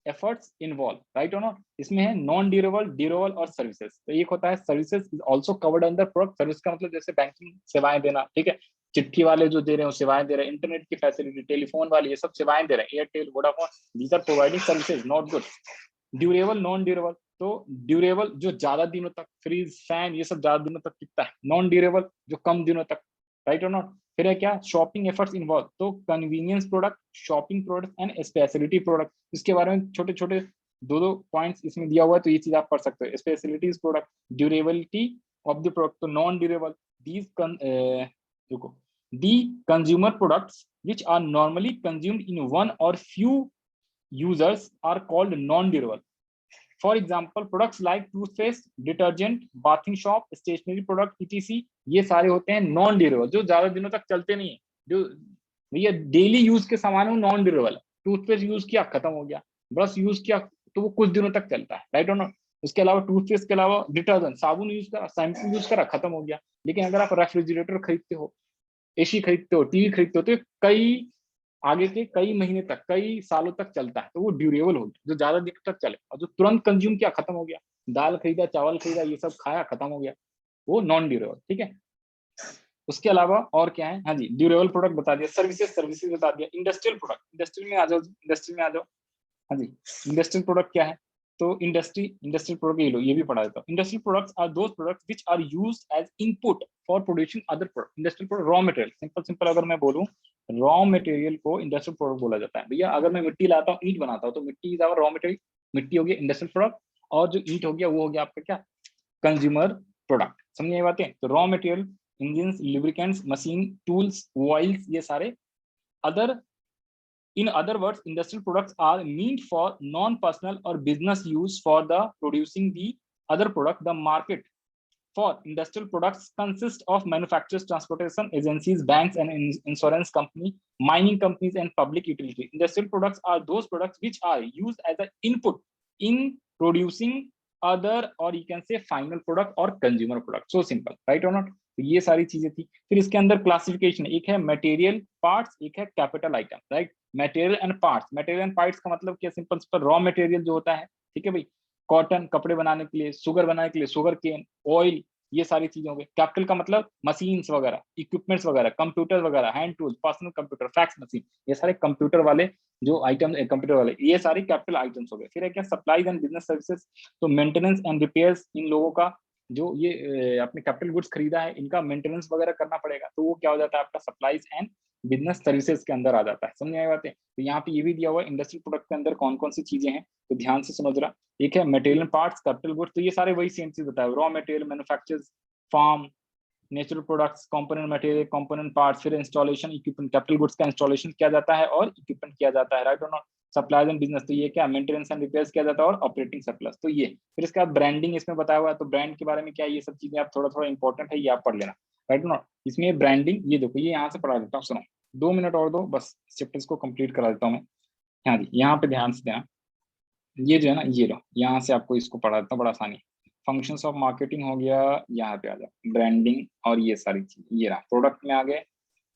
Speaker 1: एफर्ट्स इन्वॉल्व, राइट और नॉट। इसमें है नॉन ड्यूरेबल, ड्यूरेबल और सर्विसेज। तो एक होता है services is also covered under product. Service का मतलब जैसे बैंकिंग सेवाएं देना, ठीक है, चिट्ठी वाले जो दे रहे हैं सेवाएं दे रहे हैं, इंटरनेट की फैसिलिटी, टेलीफोन वाले ये सब सेवाएं दे रहे हैं, Airtel, Vodafone, these are providing services not goods. Durable, non durable, तो ड्यूरेबल जो ज्यादा दिनों तक, फ्रीज, फैन, ये सब ज्यादा दिनों तक टिकता है। नॉन ड्यूरेबल जो कम दिनों तक, राइट और नॉट। फिर है क्या, शॉपिंग एफर्ट्स इन्वॉल्व, तो convenience product, shopping product and speciality product. इसके बारे में छोटे छोटे दो पॉइंट्स इसमें दिया हुआ है, तो ये चीज आप पढ़ सकते हो। Specialities product, durability of the product, तो नॉन ड्यूरेबल, दीज देखो, the consumer products which are normally consumed in one or few users are called non-durable। For example, products like toothpaste, detergent, bathing shop, stationery product etc, ये सारे होते हैं non durable, जो ज्यादा दिनों तक चलते नहीं है, जो भैया डेली यूज के सामान है, नॉन ड्यूरेबल। टूथपेस्ट यूज किया खत्म हो गया, ब्रश यूज किया तो वो कुछ दिनों तक चलता है, राइट और नॉट। उसके अलावा टूथपेस्ट के अलावा डिटर्जेंट, साबुन यूज करा, शैम्पू यूज करा, खत्म हो गया। लेकिन अगर आप रेफ्रिजरेटर खरीदते हो, एसी खरीदते हो, टीवी खरीदते हो, तो कई आगे के कई महीने तक, कई सालों तक चलता है, तो वो ड्यूरेबल होगी, जो ज्यादा दिनों तक चले। और जो तुरंत कंज्यूम किया खत्म हो गया, दाल खरीदा, चावल खरीदा, ये सब खाया खत्म हो गया, वो नॉन ड्यूरेबल, ठीक है। उसके अलावा और क्या है, हाँ जी, ड्यूरेबल प्रोडक्ट बता दिया, सर्विसेज, सर्विसेज बता दिया। इंडस्ट्रियल प्रोडक्ट, इंडस्ट्री में आ जाओ, इंडस्ट्री में आ जाओ, हाँ जी। इंडस्ट्रियल प्रोडक्ट क्या है, तो इंडस्ट्रियल प्रोडक्ट ये लो, ये भी पढ़ा देता हूँ। Industrial products are those products which are used as input for producing other product. Industrial product, raw material, simple simple अगर मैं बोलूं, रॉ मटेरियल को इंडस्ट्रियल प्रोडक्ट बोला जाता है। भैया अगर मैं मिट्टी लाता हूँ, ईंट बनाता हूँ, तो मिट्टी इज आवर रॉ मटेरियल, मिट्टी हो गया इंडस्ट्रियल प्रोडक्ट, और जो ईंट हो गया वो हो गया आपका क्या, कंज्यूमर प्रोडक्ट। समझिए ये बातें। तो raw material, engine, lubricants, machine, tools, oils, ये सारे other In other words, industrial products are meant for non-personal or business use for the producing the other product. The market for industrial products consists of manufacturers, transportation agencies, banks and insurance company, mining companies and public utility. Industrial products are those products which are used as an input in producing other, or you can say final product or consumer product. So simple, right or not? तो ये सारी चीजें थी। फिर इसके अंदर classification, एक है मटेरियल पार्ट्स, एक है capital item, right. Material and parts, material and parts का मतलब क्या, सिंपल सिंपल रॉ मटेरियल जो होता है, ठीक है भाई, कॉटन कपड़े बनाने के लिए, शुगर बनाने के लिए शुगर केन, ऑयल, ये सारी चीजें हो गई। कैपिटल का मतलब मशीन्स वगैरह, इक्विपमेंट्स वगैरह, कंप्यूटर वगैरह, hand tools, personal computer, fax machine, ये सारे कंप्यूटर वाले जो आइटम, कंप्यूटर वाले, ये सारे कैपिटल आइटम्स हो गए। फिर है क्या, सप्लाईज एंड बिजनेस सर्विसेज, तो मेंटेनेंस एंड रिपेयर्स, इन लोगों का जो ये अपने कैपिटल गुड्स खरीदा है, इनका मेंटेनेंस वगैरह करना पड़ेगा, तो वो क्या हो जाता है आपका सप्लाईज एंड बिजनेस सर्विसेज के अंदर आ जाता है। समझ में आई बातें? तो यहाँ पे ये भी दिया हुआ है इंडस्ट्रियल प्रोडक्ट के अंदर कौन कौन सी चीजें हैं, तो ध्यान से समझ रहा। एक है मटेरियल पार्ट्स, कैपिटल गुड्स, तो ये सारे वही सेम चीज बताया, raw material, manufactures, farm, natural products, component material, component parts, फिर इंस्टॉलेशन, इक्विपमेंट, कैपिटल गुड्स का इंस्टॉलेशन किया जाता है और इक्विपमेंट किया जाता है, राइट और नॉट। सप्लाईज एंड बिजनेस, तो ये क्या, मेंटेनेंस एंड रिपेयर्स किया जाता है और ऑपरेटिंग सरप्लस, तो ये। फिर इसके बाद ब्रांडिंग इसमें बताया हुआ है, तो ब्रांड के बारे में क्या है, ये सब चीजें आप थोड़ा थोड़ा इंपॉर्टेंट है, ये आप पढ़ लेना, राइट और नॉट। इसमें ब्रांडिंग, ये देखो, ये यहाँ से पढ़ा देता हूँ, सुनो 2 मिनट और दो, बस चैप्टर्स को कंप्लीट करा देता हूँ मैं। हाँ जी, यहाँ पे ध्यान से देना, ये जो है ना, ये लो, यहाँ से आपको इसको पढ़ा देता हूँ, बड़ा आसानी। फंक्शंस ऑफ मार्केटिंग हो गया, यहाँ पे आ जाओ, ब्रांडिंग और ये सारी चीज, ये रहा प्रोडक्ट में आ गए,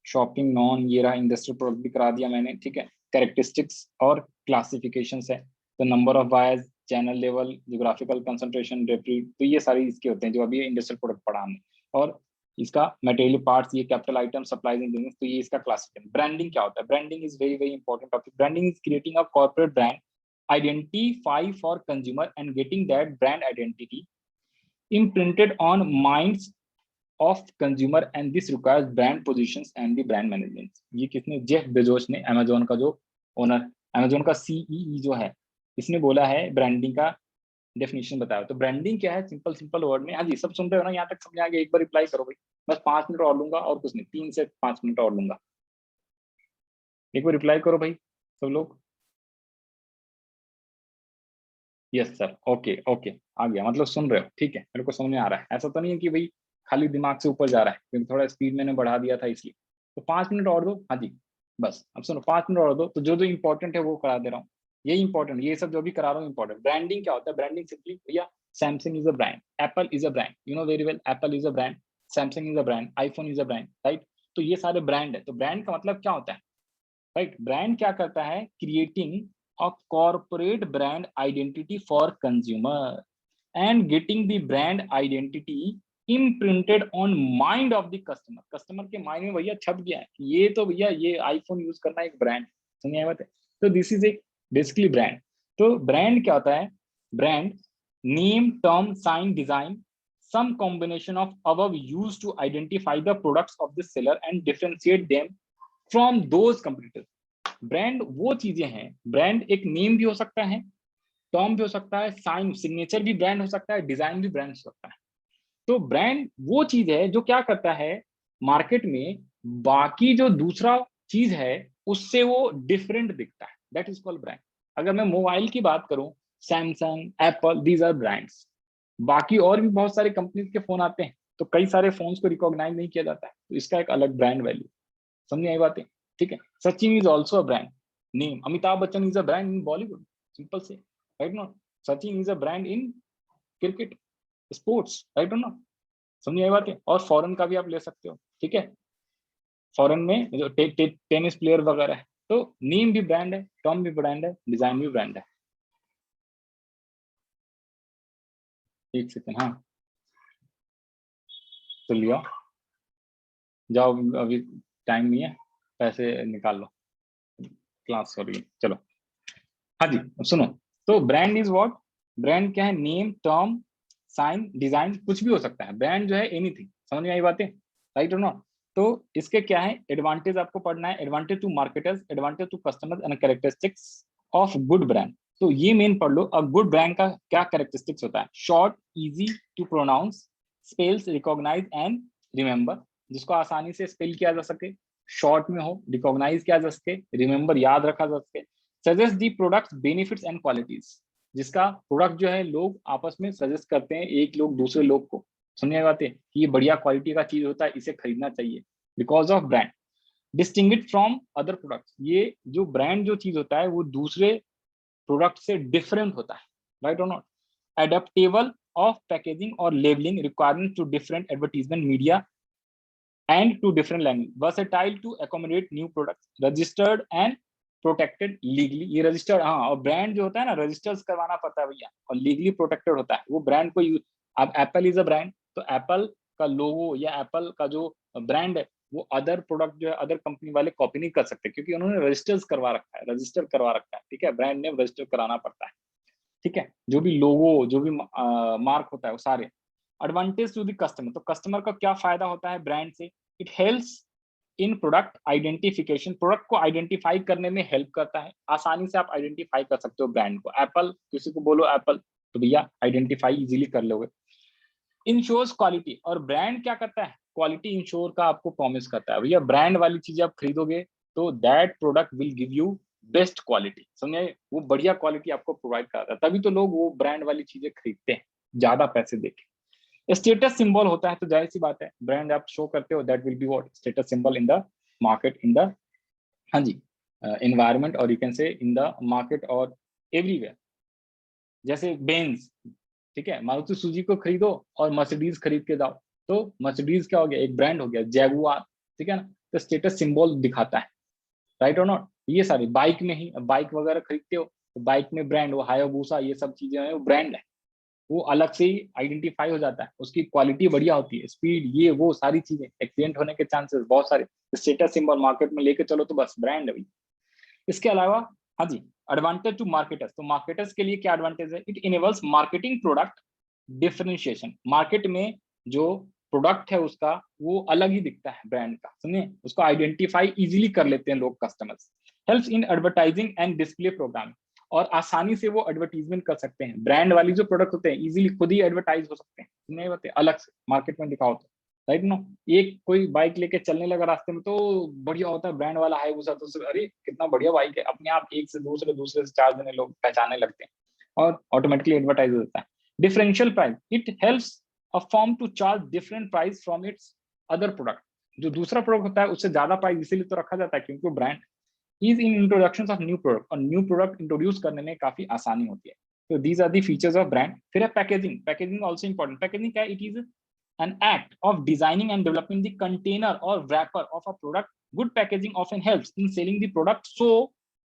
Speaker 1: शॉपिंग नॉन, ये रहा इंडस्ट्रियल प्रोडक्ट भी करा दिया मैंने, ठीक है। कैरेक्टरिस्टिक्स और क्लासिफिकेशन है, तो number of buyers, channel level, geographical concentration, referee, तो ये सारी इसके होते हैं जो अभी इंडस्ट्रियल प्रोडक्ट पढ़ा हमने। और इसका मटेरियल पार्ट्स, ये capital item, supplies and business, तो ये इसका क्लासिफिकेशन। ब्रांडिंग क्या होता है, branding is very very important topic. Branding is creating a corporate brand identify for consumer and getting that brand identity imprinted on minds of consumer, and this requires brand positions and the brand management। ये किसने, Jeff Bezos ने, Amazon का जो owner, Amazon का CEE जो है, इसने बोला है ब्रांडिंग का डेफिनेशन बताया। तो ब्रांडिंग क्या है, सिंपल सिंपल वर्ड में। हाँ जी, सब सुन रहे हो ना, यहाँ तक समझ आ गया? एक बार रिप्लाई करो भाई, बस 5 मिनट और लूंगा, और कुछ नहीं, 3 से 5 मिनट और लूंगा। एक बार रिप्लाई करो भाई सब लोग। यस सर, ओके ओके, आ गया, मतलब सुन रहे हो, ठीक है, मेरे को समझ में आ रहा है। ऐसा तो नहीं है कि भाई खाली दिमाग से ऊपर जा रहा है, क्योंकि थोड़ा स्पीड मैंने बढ़ा दिया था इसलिए। तो 5 मिनट और दो, हाँ जी, बस अब सुनो, 5 मिनट और दो, तो जो जो इंपॉर्टेंट है वो करा दे रहा हूँ। ये इंपॉर्टेंट, ये सब जो भी करा रहा हूँ इंपॉर्टेंट। ब्रांडिंग क्या होता है, ब्रांडिंग सिंपली भैया, Samsung is a brand, Apple is a brand, you know very well, Apple is a brand, Samsung is a brand, iPhone is a brand, right. तो ये सारे ब्रांड है। तो ब्रांड का मतलब क्या होता है, राइट। ब्रांड क्या करता है, creating a corporate brand identity for consumer and getting the brand identity imprinted on mind of the customer. Customer के माइंड में भैया छप गया है, ये तो भैया ये आईफोन यूज करना एक ब्रांड, समझ बात है। तो दिस इज एक बेसिकली ब्रांड। तो ब्रांड क्या होता है, brand name, term, sign, design, some combination of above used to identify the products of the seller and differentiate them from those competitors. Brand वो चीजें हैं, ब्रांड एक नेम भी हो सकता है, टर्म भी हो सकता है, साइन, सिग्नेचर भी ब्रांड हो सकता है, डिजाइन भी ब्रांड हो सकता है। तो ब्रांड वो चीज है जो क्या करता है, मार्केट में बाकी जो दूसरा चीज है उससे वो डिफरेंट दिखता है, दैट इज कॉल्ड ब्रांड। अगर मैं मोबाइल की बात करूं, Samsung, Apple, these are brands. बाकी और भी बहुत सारे कंपनीज के फोन आते हैं, तो कई सारे फोन्स को रिकॉग्नाइज नहीं किया जाता है, तो इसका एक अलग ब्रांड वैल्यू। समझ आई बातें, ठीक है। Sachin is also a brand name, Amitabh Bachchan is a brand in Bollywood, simple से, right not. Sachin is a brand in cricket, sports, right not. समझ आई बातें। और फॉरेन का भी आप ले सकते हो, ठीक है, फॉरेन में जो टेनिस प्लेयर वगैरह है, तो नेम भी ब्रांड है, टर्म भी ब्रांड है, डिजाइन भी ब्रांड है। एक सेकंड, हाँ, तो लिया, जाओ, अभी टाइम नहीं है, पैसे निकाल लो, क्लास हो रही है, चलो। हाँ जी, अब सुनो, तो ब्रांड इज व्हाट, ब्रांड क्या है, नेम, टर्म, साइन, डिजाइन, कुछ भी हो सकता है, ब्रांड जो है एनीथिंग। समझ में आई बातें, राइट और नॉट। तो इसके क्या है एडवांटेज, आपको पढ़ना है, advantage to marketers, advantage to customers and characteristics of good brand. तो ये मेन पढ़ लो। अब गुड ब्रांड का क्या कैरेक्टरिस्टिक्स होता है, short, easy to pronounce, spells, recognise and remember, जिसको आसानी से स्पेल किया जा सके, शॉर्ट में हो, रिकॉग्नाइज किया जा सके, रिमेंबर याद रखा जा सके। Suggest the products benefits and qualities, जिसका प्रोडक्ट जो है लोग आपस में सजेस्ट करते हैं, एक लोग दूसरे लोग को, समझने बात है कि ये बढ़िया क्वालिटी का चीज होता है, इसे खरीदना चाहिए because of brand. Distinguish from other products, ये जो ब्रांड जो चीज होता है वो दूसरे प्रोडक्ट से डिफरेंट होता है, राइट और नॉट। एडेप्टेबल ऑफ पैकेजिंग और labelling requirement to different advertisement media and to different language, versatile to accommodate new products, registered and protected legally। ये रजिस्टर्ड, हाँ, और ब्रांड जो होता है ना रजिस्टर्स करवाना पड़ता है भैया, और लीगली प्रोटेक्टेड होता है वो ब्रांड को। अब एप्पल इज अ ब्रांड, तो एप्पल का लोगो या एप्पल का जो ब्रांड है वो अदर प्रोडक्ट जो है अदर कंपनी वाले कॉपी नहीं कर सकते, क्योंकि उन्होंने रजिस्टर्स करवा रखा है, रजिस्टर करवा रखा है, ठीक है, ब्रांड नेम रजिस्टर कराना पड़ता है, ठीक है, जो भी लोगो जो भी मार्क होता है वो सारे। एडवांटेज टू द कस्टमर, तो कस्टमर का क्या फायदा होता है ब्रांड से। It helps in product identification, product को आइडेंटिफाई करने में हेल्प करता है, आसानी से आप आइडेंटिफाई कर सकते हो ब्रांड को। एप्पल, किसी को बोलो एप्पल तो भैया आइडेंटिफाई इजीली कर लोगे। इंश्योर्स क्वालिटी, और ब्रांड क्या करता है, क्वालिटी इंश्योर का आपको प्रॉमिस करता है भैया, ब्रांड वाली चीजें आप खरीदोगे तो that product will give you best quality, समझे, वो बढ़िया क्वालिटी आपको प्रोवाइड करता है, तभी तो लोग वो ब्रांड वाली चीजें खरीदते हैं ज्यादा पैसे देके। स्टेटस सिंबल होता है, तो जाहिर सी बात है ब्रांड आप शो करते हो, that will be what status symbol in the market, in the, हाँ जी, एनवायरमेंट, और यू कैन से इन द मार्केट और एवरीवेयर। जैसे बेंज, ठीक है, मारुति सुजुकी को खरीदो और मर्सिडीज खरीद के जाओ, तो मर्सिडीज क्या हो गया, एक ब्रांड हो गया, जैगुआर, ठीक है ना, तो स्टेटस सिंबल दिखाता है, राइट और नॉट। ये सारी बाइक में ही, बाइक वगैरह खरीदते हो तो बाइक में ब्रांड, वो हायाबुसा ये सब चीजें हैं वो ब्रांड है, वो अलग से ही आइडेंटिफाई हो जाता है, उसकी क्वालिटी बढ़िया होती है, स्पीड, ये वो सारी चीजें, एक्सीडेंट होने के चांसेस बहुत सारे, स्टेटस सिंबल मार्केट में लेके चलो तो बस ब्रांड है भाई। इसके अलावा, हाँ जी, एडवांटेज टू मार्केटर्स, तो मार्केटर्स के लिए क्या एडवांटेज है, it enables marketing product differentiation, market में जो प्रोडक्ट है उसका वो अलग ही दिखता है ब्रांड का, समझे, उसको आइडेंटिफाई इजीली कर लेते हैं लोग, customers. Helps in advertising and display programme, और आसानी से वो एडवर्टीजमेंट कर सकते हैं, ब्रांड वाली जो प्रोडक्ट होते हैं इजीली खुद ही एडवर्टाइज हो सकते हैं, नहीं होते अलग से मार्केट में दिखाओ तो, राइट ना। एक कोई बाइक लेके चलने लगा रास्ते में तो बढ़िया होता है ब्रांड वाला है, तो अरे कितना बढ़िया बाइक है, अपने आप एक से दूसरे, दूसरे से चार जने लोग पहचानने लगते हैं और ऑटोमेटिकली एडवर्टाइज होता है। Differential price, it helps a firm to charge different price from its other product, जो दूसरा प्रोडक्ट होता है उससे ज्यादा प्राइस इसीलिए तो रखा जाता है क्योंकि वो brand is in introduction of new product, और न्यू प्रोडक्ट इंट्रोड्यूस करने में काफी आसानी होती है। तो these are the features of brand. फिर है packaging, packaging also important. Packaging क्या है, it is an act of designing and developing the container or wrapper of a product. Good packaging often helps in selling the product, so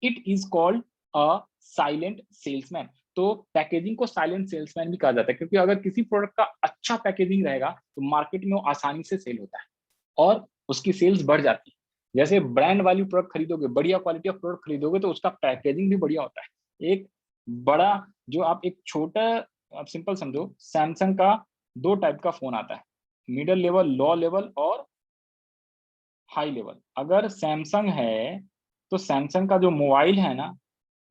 Speaker 1: it is called a silent salesman. तो packaging को silent salesman भी कहा जाता है, क्योंकि अगर किसी product का अच्छा पैकेजिंग रहेगा तो मार्केट में वो आसानी से सेल होता है और उसकी सेल्स बढ़ जाती है। जैसे ब्रांड वाली प्रोडक्ट खरीदोगे, बढ़िया क्वालिटी ऑफ प्रोडक्ट खरीदोगे तो उसका पैकेजिंग भी बढ़िया होता है। एक बड़ा, जो आप एक छोटा, आप सिंपल समझो, सैमसंग का दो टाइप का फोन आता है, मिडिल लेवल, लो लेवल और हाई लेवल। अगर सैमसंग है तो सैमसंग का जो मोबाइल है ना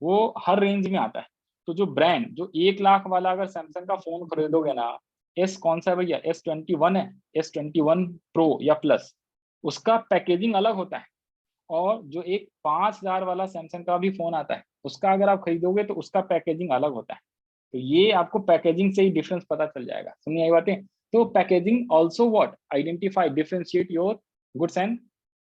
Speaker 1: वो हर रेंज में आता है। तो जो ब्रांड, जो 1 लाख वाला अगर सैमसंग का फोन खरीदोगे ना, एस कौन सा है भैया, S21 है, S21 प्रो या प्लस, उसका पैकेजिंग अलग होता है। और जो एक 5,000 वाला सैमसंग का भी फोन आता है उसका अगर आप खरीदोगे तो उसका पैकेजिंग अलग होता है। तो ये आपको पैकेजिंग से ही डिफरेंस पता चल जाएगा, सुनिए ये बातें। तो packaging also what identify differentiate your goods and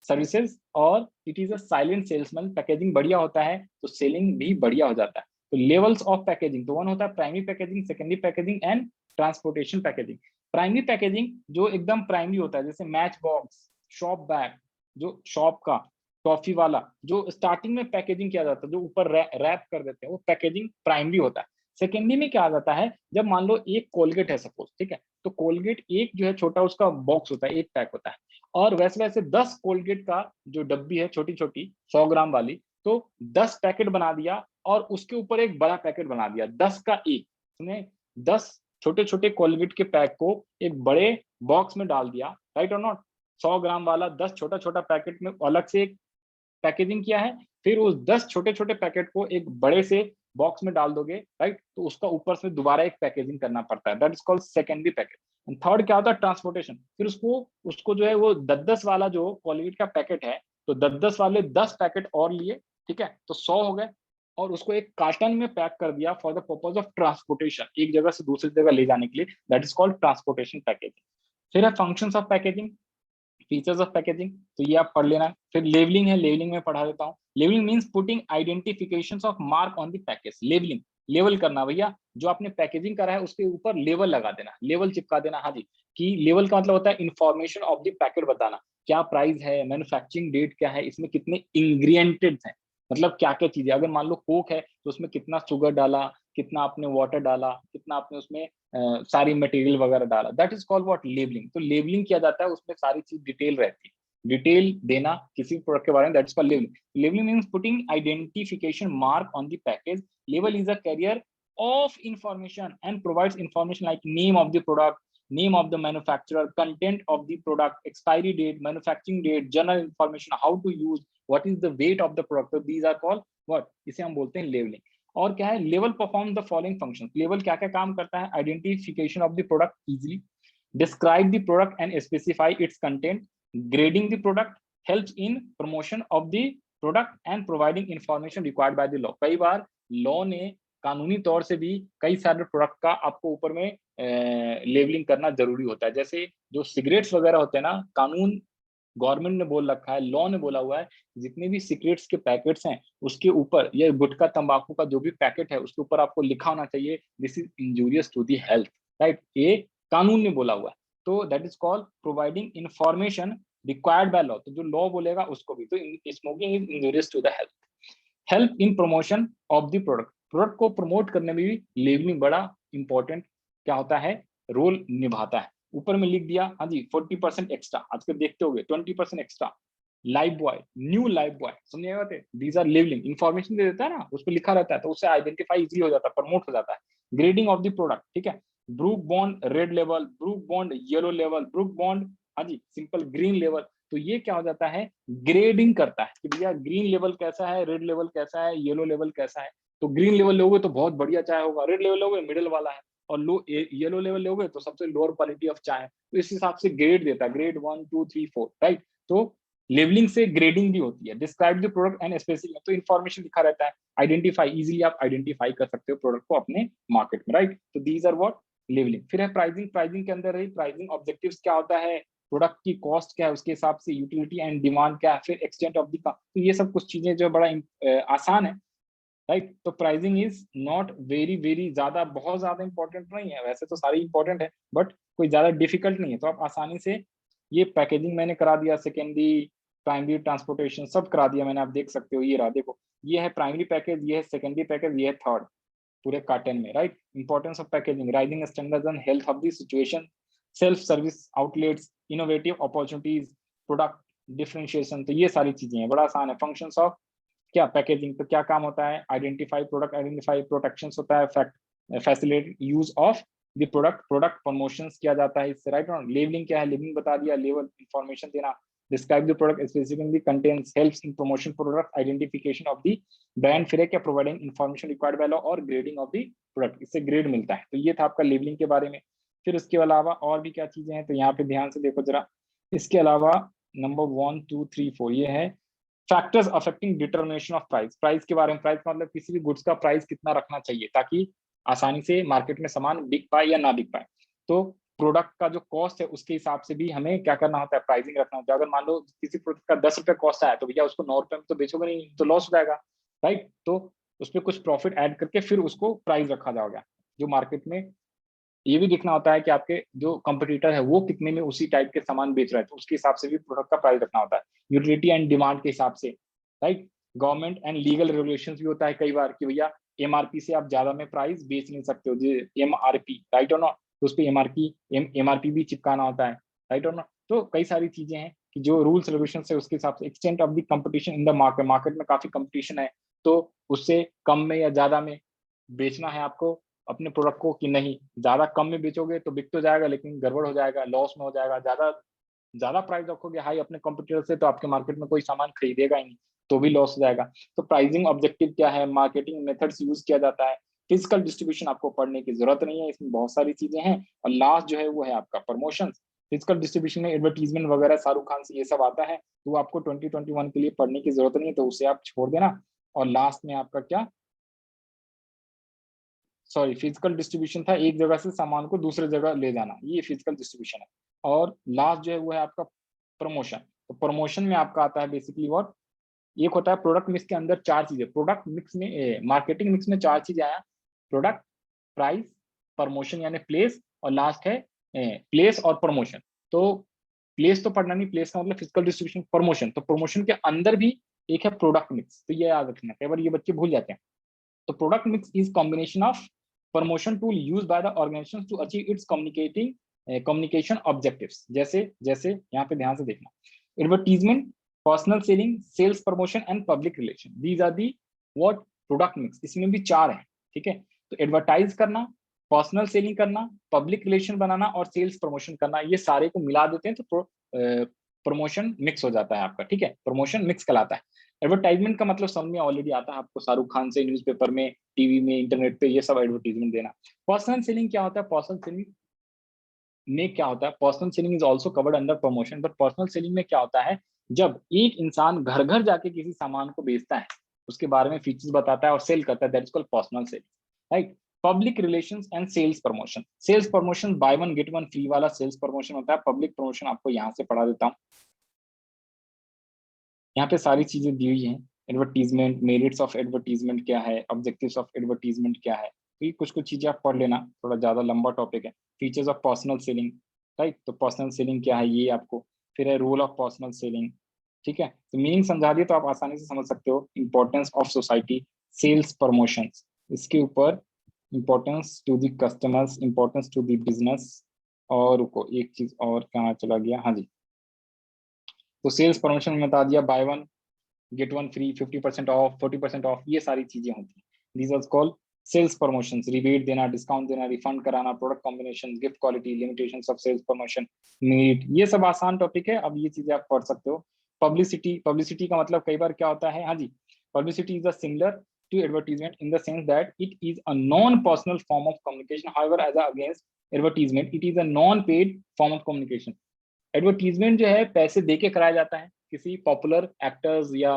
Speaker 1: services, और it is a silent salesman. Packaging बढ़िया होता है तो सेलिंग भी बढ़िया हो जाता है। तो लेवल्स ऑफ पैकेजिंग, तो वन होता है primary packaging, secondary packaging and transportation packaging. Primary packaging जो एकदम प्राइमरी होता है, जैसे मैच बॉक्स, शॉप बैग, जो शॉप का टॉफी वाला जो स्टार्टिंग में पैकेजिंग किया जाता है, जो ऊपर रैप कर देते हैं, वो पैकेजिंग प्राइमरी होता है। सेकेंडरी में क्या आ जाता है, जब मान लो एक कोलगेट है सपोज, ठीक है, तो कोलगेट एक जो है छोटा उसका बॉक्स होता है, एक पैक होता है, और वैसे वैसे 10 कोलगेट का जो डब्बी है छोटी छोटी 100 ग्राम वाली, तो 10 पैकेट बना दिया और उसके ऊपर एक बड़ा पैकेट बना दिया, 10 का एक, उसने 10 छोटे छोटे कोलगेट के पैक को एक बड़े बॉक्स में डाल दिया, राइट और नॉट। 100 ग्राम वाला 10 छोटा छोटा पैकेट में अलग से एक पैकेजिंग किया है, फिर उस 10 छोटे छोटे पैकेट को एक बड़े से बॉक्स में डाल दोगे, राइट, तो उसका ऊपर से दोबारा एक पैकेजिंग करना पड़ता है, that is called secondary packet. Third क्या होता है, ट्रांसपोर्टेशन। फिर उसको उसको जो है वो 10-10 वाला जो कोलगेट का पैकेट है तो 10-10 वाले 10 पैकेट और लिए, ठीक है, तो 100 हो गए, और उसको एक कार्टन में पैक कर दिया for the purpose of transportation, एक जगह से दूसरी जगह ले जाने के लिए, that is called transportation packaging. फिर है functions of packaging, features of packaging, तो ये आप पढ़ लेना। फिर लेवलिंग है, लेवलिंग में पढ़ा देता हूँ। Labelling means putting identifications of mark on the package. Labelling, लेवल करना भैया, जो आपने पैकेजिंग करा है उसके ऊपर लेवल लगा देना, लेवल चिपका देना। हाँ जी, कि लेवल का मतलब होता है इंफॉर्मेशन ऑफ द पैकेट बताना, क्या प्राइस है, मैन्युफैक्चरिंग डेट क्या है, इसमें कितने इंग्रेडिएंट्स हैं, मतलब क्या क्या चीजें, अगर मान लो कोक है तो उसमें कितना शुगर डाला, कितना आपने वाटर डाला, कितना आपने उसमें सारी मटेरियल वगैरह डाला, that is called what, labelling. तो लेबलिंग किया जाता है, उसमें सारी चीज डिटेल रहती है, डिटेल देना किसी प्रोडक्ट के बारे में, that is called labelling. Labelling means putting identification mark on the package. Label is a carrier of information and provides information like name of the product, name of the manufacturer, content of the product, expiry date, manufacturing date, general information, how to use, what is the weight of the product. So these are called what, इसे हम बोलते हैं levelling. और क्या है, level perform the following function. Level क्या क्या काम करता है, identification of the product easily, describe the product and specify it's content, grading the product, helps in promotion of the product and providing information required by the law. कई बार law ने कानूनी तौर से भी कई सारे प्रोडक्ट का आपको ऊपर में लेबलिंग करना जरूरी होता है। जैसे जो सिगरेट्स वगैरह होते हैं ना, कानून गवर्नमेंट ने बोल रखा है, लॉ ने बोला हुआ है, जितने भी सिगरेट्स के पैकेट्स हैं उसके ऊपर, ये गुटखा तंबाकू का जो भी पैकेट है उसके ऊपर आपको लिखा होना चाहिए this is injurious to the health, right, ये कानून ने बोला हुआ है। तो that is called providing information required by law. तो जो लॉ बोलेगा उसको भी, तो smoking is injurious to the health. Help in promotion of the product, product को प्रमोट करने में भी लेबलिंग बड़ा इंपॉर्टेंट क्या होता है, रोल निभाता है। ऊपर में लिख दिया, हाँ जी, 40% एक्स्ट्रा, आजकल देखते होगे 20% extra, live boy, new live boy, समझे बात, दीज आर लेबलिंग, इंफॉर्मेशन दे देता है ना, उस पर लिखा रहता है, तो उससे आइडेंटिफाई इजी हो जाता है, प्रमोट हो जाता है। ग्रेडिंग ऑफ द प्रोडक्ट, ठीक है, ब्रूक बॉन्ड रेड लेवल, ब्रूक बॉन्ड येलो लेवल, ब्रूक बॉन्ड, हाँ जी, सिंपल ग्रीन लेवल। तो ये क्या हो जाता है, ग्रेडिंग करता है कि भैया ग्रीन लेवल कैसा है, रेड लेवल कैसा है, येलो लेवल कैसा है। तो ग्रीन लेवल लोगे तो बहुत बढ़िया चाय होगा, रेड लेवल लोगे मिडिल वाला है, और लो येलो लेवल लोगे तो सबसे लोअर क्वालिटी ऑफ चाय है। तो इस हिसाब से ग्रेड देता है, ग्रेड 1 2 3 4, राइट। तो लेवलिंग से ग्रेडिंग भी होती है। Describe the product and specific, तो इन्फॉर्मेशन लिखा रहता है। आइडेंटिफाई, इजीली आप आइडेंटिफाई कर सकते हो प्रोडक्ट को अपने मार्केट में, राइट। तो दीज आर व्हाट, लेवलिंग। फिर है प्राइसिंग, प्राइसिंग के अंदर रही प्राइसिंग ऑब्जेक्टिव्स क्या होता है, प्रोडक्ट की कॉस्ट क्या है, उसके हिसाब से यूटिलिटी एंड डिमांड क्या है, फिर एक्सटेंट ऑफ द, तो ये सब कुछ चीजें जो बड़ा आसान है, राइट। तो pricing is not very very ज्यादा, बहुत ज्यादा इंपॉर्टेंट नहीं है, वैसे तो सारी इंपॉर्टेंट है बट कोई ज्यादा डिफिकल्ट नहीं है। तो आप आसानी से, ये पैकेजिंग मैंने करा दिया, सेकेंडरी प्राइमरी ट्रांसपोर्टेशन सब करा दिया मैंने, आप देख सकते हो, ये रहा देखो, ये है प्राइमरी पैकेज, ये है सेकेंडरी पैकेज, ये है थर्ड पूरे कार्टन में, right. Importance of packaging, rising standards and health of the situation, self service outlets, innovative opportunities, product differentiation, तो ये सारी चीजें हैं, बड़ा आसान है। फंक्शंस ऑफ क्या पैकेजिंग, तो क्या काम होता है, आइडेंटिफाई प्रोडक्ट, आइडेंटिफाई प्रोटेक्शंस होता है, facilitate use of the product, product promotions किया जाता है इससे, राइट। लेबलिंग क्या है, लेबलिंग बता दिया, लेवल इंफॉर्मेशन देना, describe the product specifically, contents, helps in promotion product, identification of the brand, फिर है क्या, providing information required by law, और ग्रेडिंग ऑफ द प्रोडक्ट, इससे ग्रेड मिलता है। तो ये था आपका लेबलिंग के बारे में। फिर उसके अलावा और भी क्या चीजें हैं, तो यहाँ पे ध्यान से देखो जरा। इसके अलावा नंबर 1 2 3 4 ये है factors affecting determination of price. Price के बारे में, प्राइस का मतलब किसी भी गुड्स का प्राइस कितना रखना चाहिए ताकि आसानी से मार्केट में सामान बिक पाए या ना बिक पाए। तो प्रोडक्ट का जो कॉस्ट है उसके हिसाब से भी हमें क्या करना होता है, प्राइसिंग रखना होता है। अगर मान लो किसी प्रोडक्ट का 10 रुपए कॉस्ट आया तो भैया उसको 9 रुपए में तो बेचोगे नहीं, तो लॉस हो जाएगा, राइट। तो उस पर कुछ प्रॉफिट ऐड करके फिर उसको प्राइस रखा जाएगा। जो मार्केट में ये भी देखना होता है कि आपके जो कंपटीटर है वो कितने में उसी टाइप के सामान बेच रहा है, तो उसके हिसाब से भी प्रोडक्ट का प्राइस रखना होता है, यूटिलिटी एंड डिमांड के हिसाब से, right. Government and legal regulations भी होता है कई बार कि भैया एमआरपी से आप ज्यादा में प्राइस बेच नहीं सकते हो, एमआरपी, राइट और नॉट, तो उस पर एमआरपी भी चिपकाना होता है, राइट और नॉट। तो कई सारी चीजें हैं कि जो रूल्स रेगुलेशन है उसके हिसाब से। Extent of the competition in the market, market में काफी कंपटीशन है, तो उससे कम में या ज्यादा में बेचना है आपको अपने प्रोडक्ट को कि नहीं। ज्यादा कम में बेचोगे तो बिक तो जाएगा लेकिन गड़बड़ हो जाएगा, लॉस में हो जाएगा। ज्यादा ज्यादा प्राइस रखोगे हाई अपने कंपटीटर से तो आपके मार्केट में कोई सामान खरीदेगा ही नहीं, तो भी लॉस हो जाएगा। तो प्राइसिंग ऑब्जेक्टिव क्या है, मार्केटिंग मेथड्स यूज किया जाता है, फिजिकल डिस्ट्रीब्यूशन आपको पढ़ने की जरूरत नहीं है, इसमें बहुत सारी चीजें हैं। और लास्ट जो है वो है आपका प्रमोशन। फिजिकल डिस्ट्रीब्यूशन में एडवर्टीजमेंट वगैरह शाहरुख खान से ये सब आता है, तो आपको 2021 के लिए पढ़ने की जरूरत नहीं है, तो उसे आप छोड़ देना। और लास्ट में आपका क्या, सॉरी, फिजिकल डिस्ट्रीब्यूशन था एक जगह से सामान को दूसरे जगह ले जाना, ये फिजिकल डिस्ट्रीब्यूशन है। और लास्ट जो है वो है आपका प्रमोशन। तो प्रमोशन में आपका आता है बेसिकली व्हाट, एक होता है प्रोडक्ट मिक्स के अंदर चार चीजें, प्रोडक्ट मिक्स में मार्केटिंग मिक्स में चार चीजें आया, प्रोडक्ट, प्राइस, प्रमोशन यानी प्लेस, और लास्ट है प्लेस और प्रमोशन। तो प्लेस तो पढ़ना नहीं, प्लेस का मतलब फिजिकल डिस्ट्रीब्यूशन, प्रमोशन, तो प्रमोशन के अंदर भी एक है प्रोडक्ट मिक्स, तो ये याद रखना, कई बार ये बच्चे भूल जाते हैं। तो product mix is combination of promotion tool use by the organisation to achieve its communication objectives. जैसे जैसे यहाँ पे ध्यान से देखना, advertisement, personal selling, sales promotion and public relation, these are the what product mix, इसमें भी चार है, ठीक है। तो एडवर्टाइज करना, पर्सनल सेलिंग करना, पब्लिक रिलेशन बनाना और सेल्स प्रमोशन करना, ये सारे को मिला देते हैं तो प्रमोशन मिक्स हो जाता है आपका, ठीक है, प्रमोशन मिक्स कहलाता है। एडवर्टाइजमेंट का मतलब समझ में ऑलरेडी आता है आपको, शाहरुख खान से न्यूज़पेपर में, टीवी में, इंटरनेट पे, ये सब एडवर्टीजमेंट देना। पर्सनल सेलिंग क्या होता है, पर्सनल सेलिंग में क्या होता है, personal selling is also covered under promotion, but personal selling में क्या होता है, जब एक इंसान घर घर जाके किसी सामान को बेचता है, उसके बारे में फीचर्स बताता है और सेल करता है, that is called personal selling, right. Public relations and sales promotion, sales promotion buy one get one free वाला सेल्स प्रमोशन होता है, पब्लिक प्रमोशन आपको यहाँ से पढ़ा देता हूँ, यहाँ पे सारी चीजें दी हुई हैं। एडवर्टीजमेंट, मेरिट्स ऑफ एडवर्टीजमेंट क्या है, ऑब्जेक्टिव्स ऑफ एडवर्टीजमेंट क्या है, तो ये कुछ कुछ चीजें आप पढ़ लेना, थोड़ा ज्यादा लंबा टॉपिक है। Features of personal selling, right, तो पर्सनल सेलिंग क्या है ये आपको, फिर है रोल ऑफ पर्सनल सेलिंग, ठीक है, तो मीनिंग समझा दिए तो आप आसानी से समझ सकते हो। Importance of society, sales promotions, इसके ऊपर importance to the customers, importance to the business, और रुको एक चीज और कहाँ चला गया, हाँ जी, तो सेल्स प्रमोशन में बता दिया, buy one get one free, 50% off, 40% off, ये सारी चीजें होती हैं, these are called sales promotions. Rebate देना, डिस्काउंट देना, रिफंड कराना, product combination, gift quality, limitations of sales promotion, meet, ये सब आसान टॉपिक है, अब ये चीजें आप पढ़ सकते हो। पब्लिसिटी, पब्लिसिटी का मतलब कई बार क्या होता है, हाँ जी, publicity is a similar to advertisement in the sense that it is a non personal form of communication, however as against advertisement it is a non paid form of communication. Advertisement जो है पैसे दे के कराया जाता है किसी popular actors या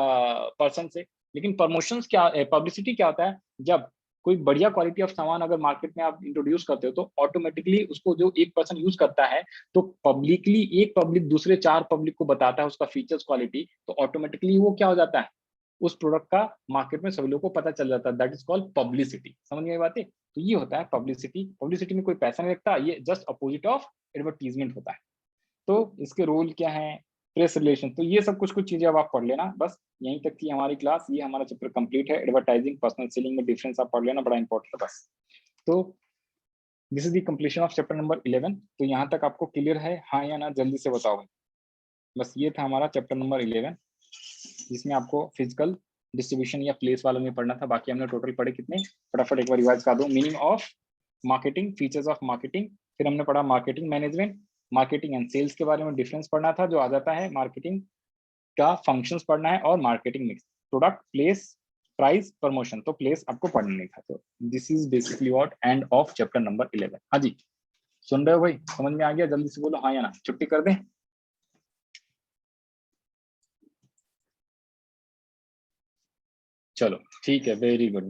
Speaker 1: person से, लेकिन प्रमोशंस क्या, पब्लिसिटी क्या होता है, जब कोई बढ़िया क्वालिटी ऑफ सामान अगर मार्केट में आप इंट्रोड्यूस करते हो तो ऑटोमेटिकली उसको जो एक पर्सन यूज करता है, तो पब्लिकली एक पब्लिक दूसरे चार पब्लिक को बताता है उसका फीचर्स, क्वालिटी, तो ऑटोमेटिकली वो क्या हो जाता है, उस प्रोडक्ट का मार्केट में सभी लोगों को पता चल जाता है, दैट इज कॉल्ड पब्लिसिटी। समझ में बात है, तो ये होता है पब्लिसिटी। पब्लिसिटी में कोई पैसा नहीं लगता, ये जस्ट अपोजिट ऑफ एडवर्टीजमेंट होता है। तो इसके रोल क्या है, प्रेस रिलेशन, तो ये सब कुछ कुछ चीजें अब आप पढ़ लेना, बस यहीं तक थी हमारी क्लास, ये हमारा चैप्टर कंप्लीट है। एडवर्टाइजिंग, पर्सनल सेलिंग में डिफरेंस आप पढ़ लेना, बड़ा इंपॉर्टेंट है बस। तो this is the completion of chapter number 11। तो यहाँ तक आपको क्लियर है, हाँ या ना, जल्दी से बताओ भाई। बस ये था हमारा चैप्टर नंबर 11, जिसमें आपको फिजिकल डिस्ट्रीब्यूशन या प्लेस वालों में पढ़ना था। बाकी हमने टोटल पढ़े कितने, फटाफट एक बार रिवाइज कर दो। Meaning of marketing, features of marketing, फिर हमने पढ़ा marketing management, marketing and sales के बारे में डिफरेंस पढ़ना था जो आ जाता है, मार्केटिंग का फंक्शंस पढ़ना है, और marketing mix, product, place, price, promotion, तो प्लेस आपको पढ़ना नहीं था। तो this is basically what end of chapter number 11। हाँ जी, सुन रहे हो भाई, समझ में आ गया, जल्दी से बोलो हाँ या ना, छुट्टी कर दें। चलो ठीक है, वेरी गुड।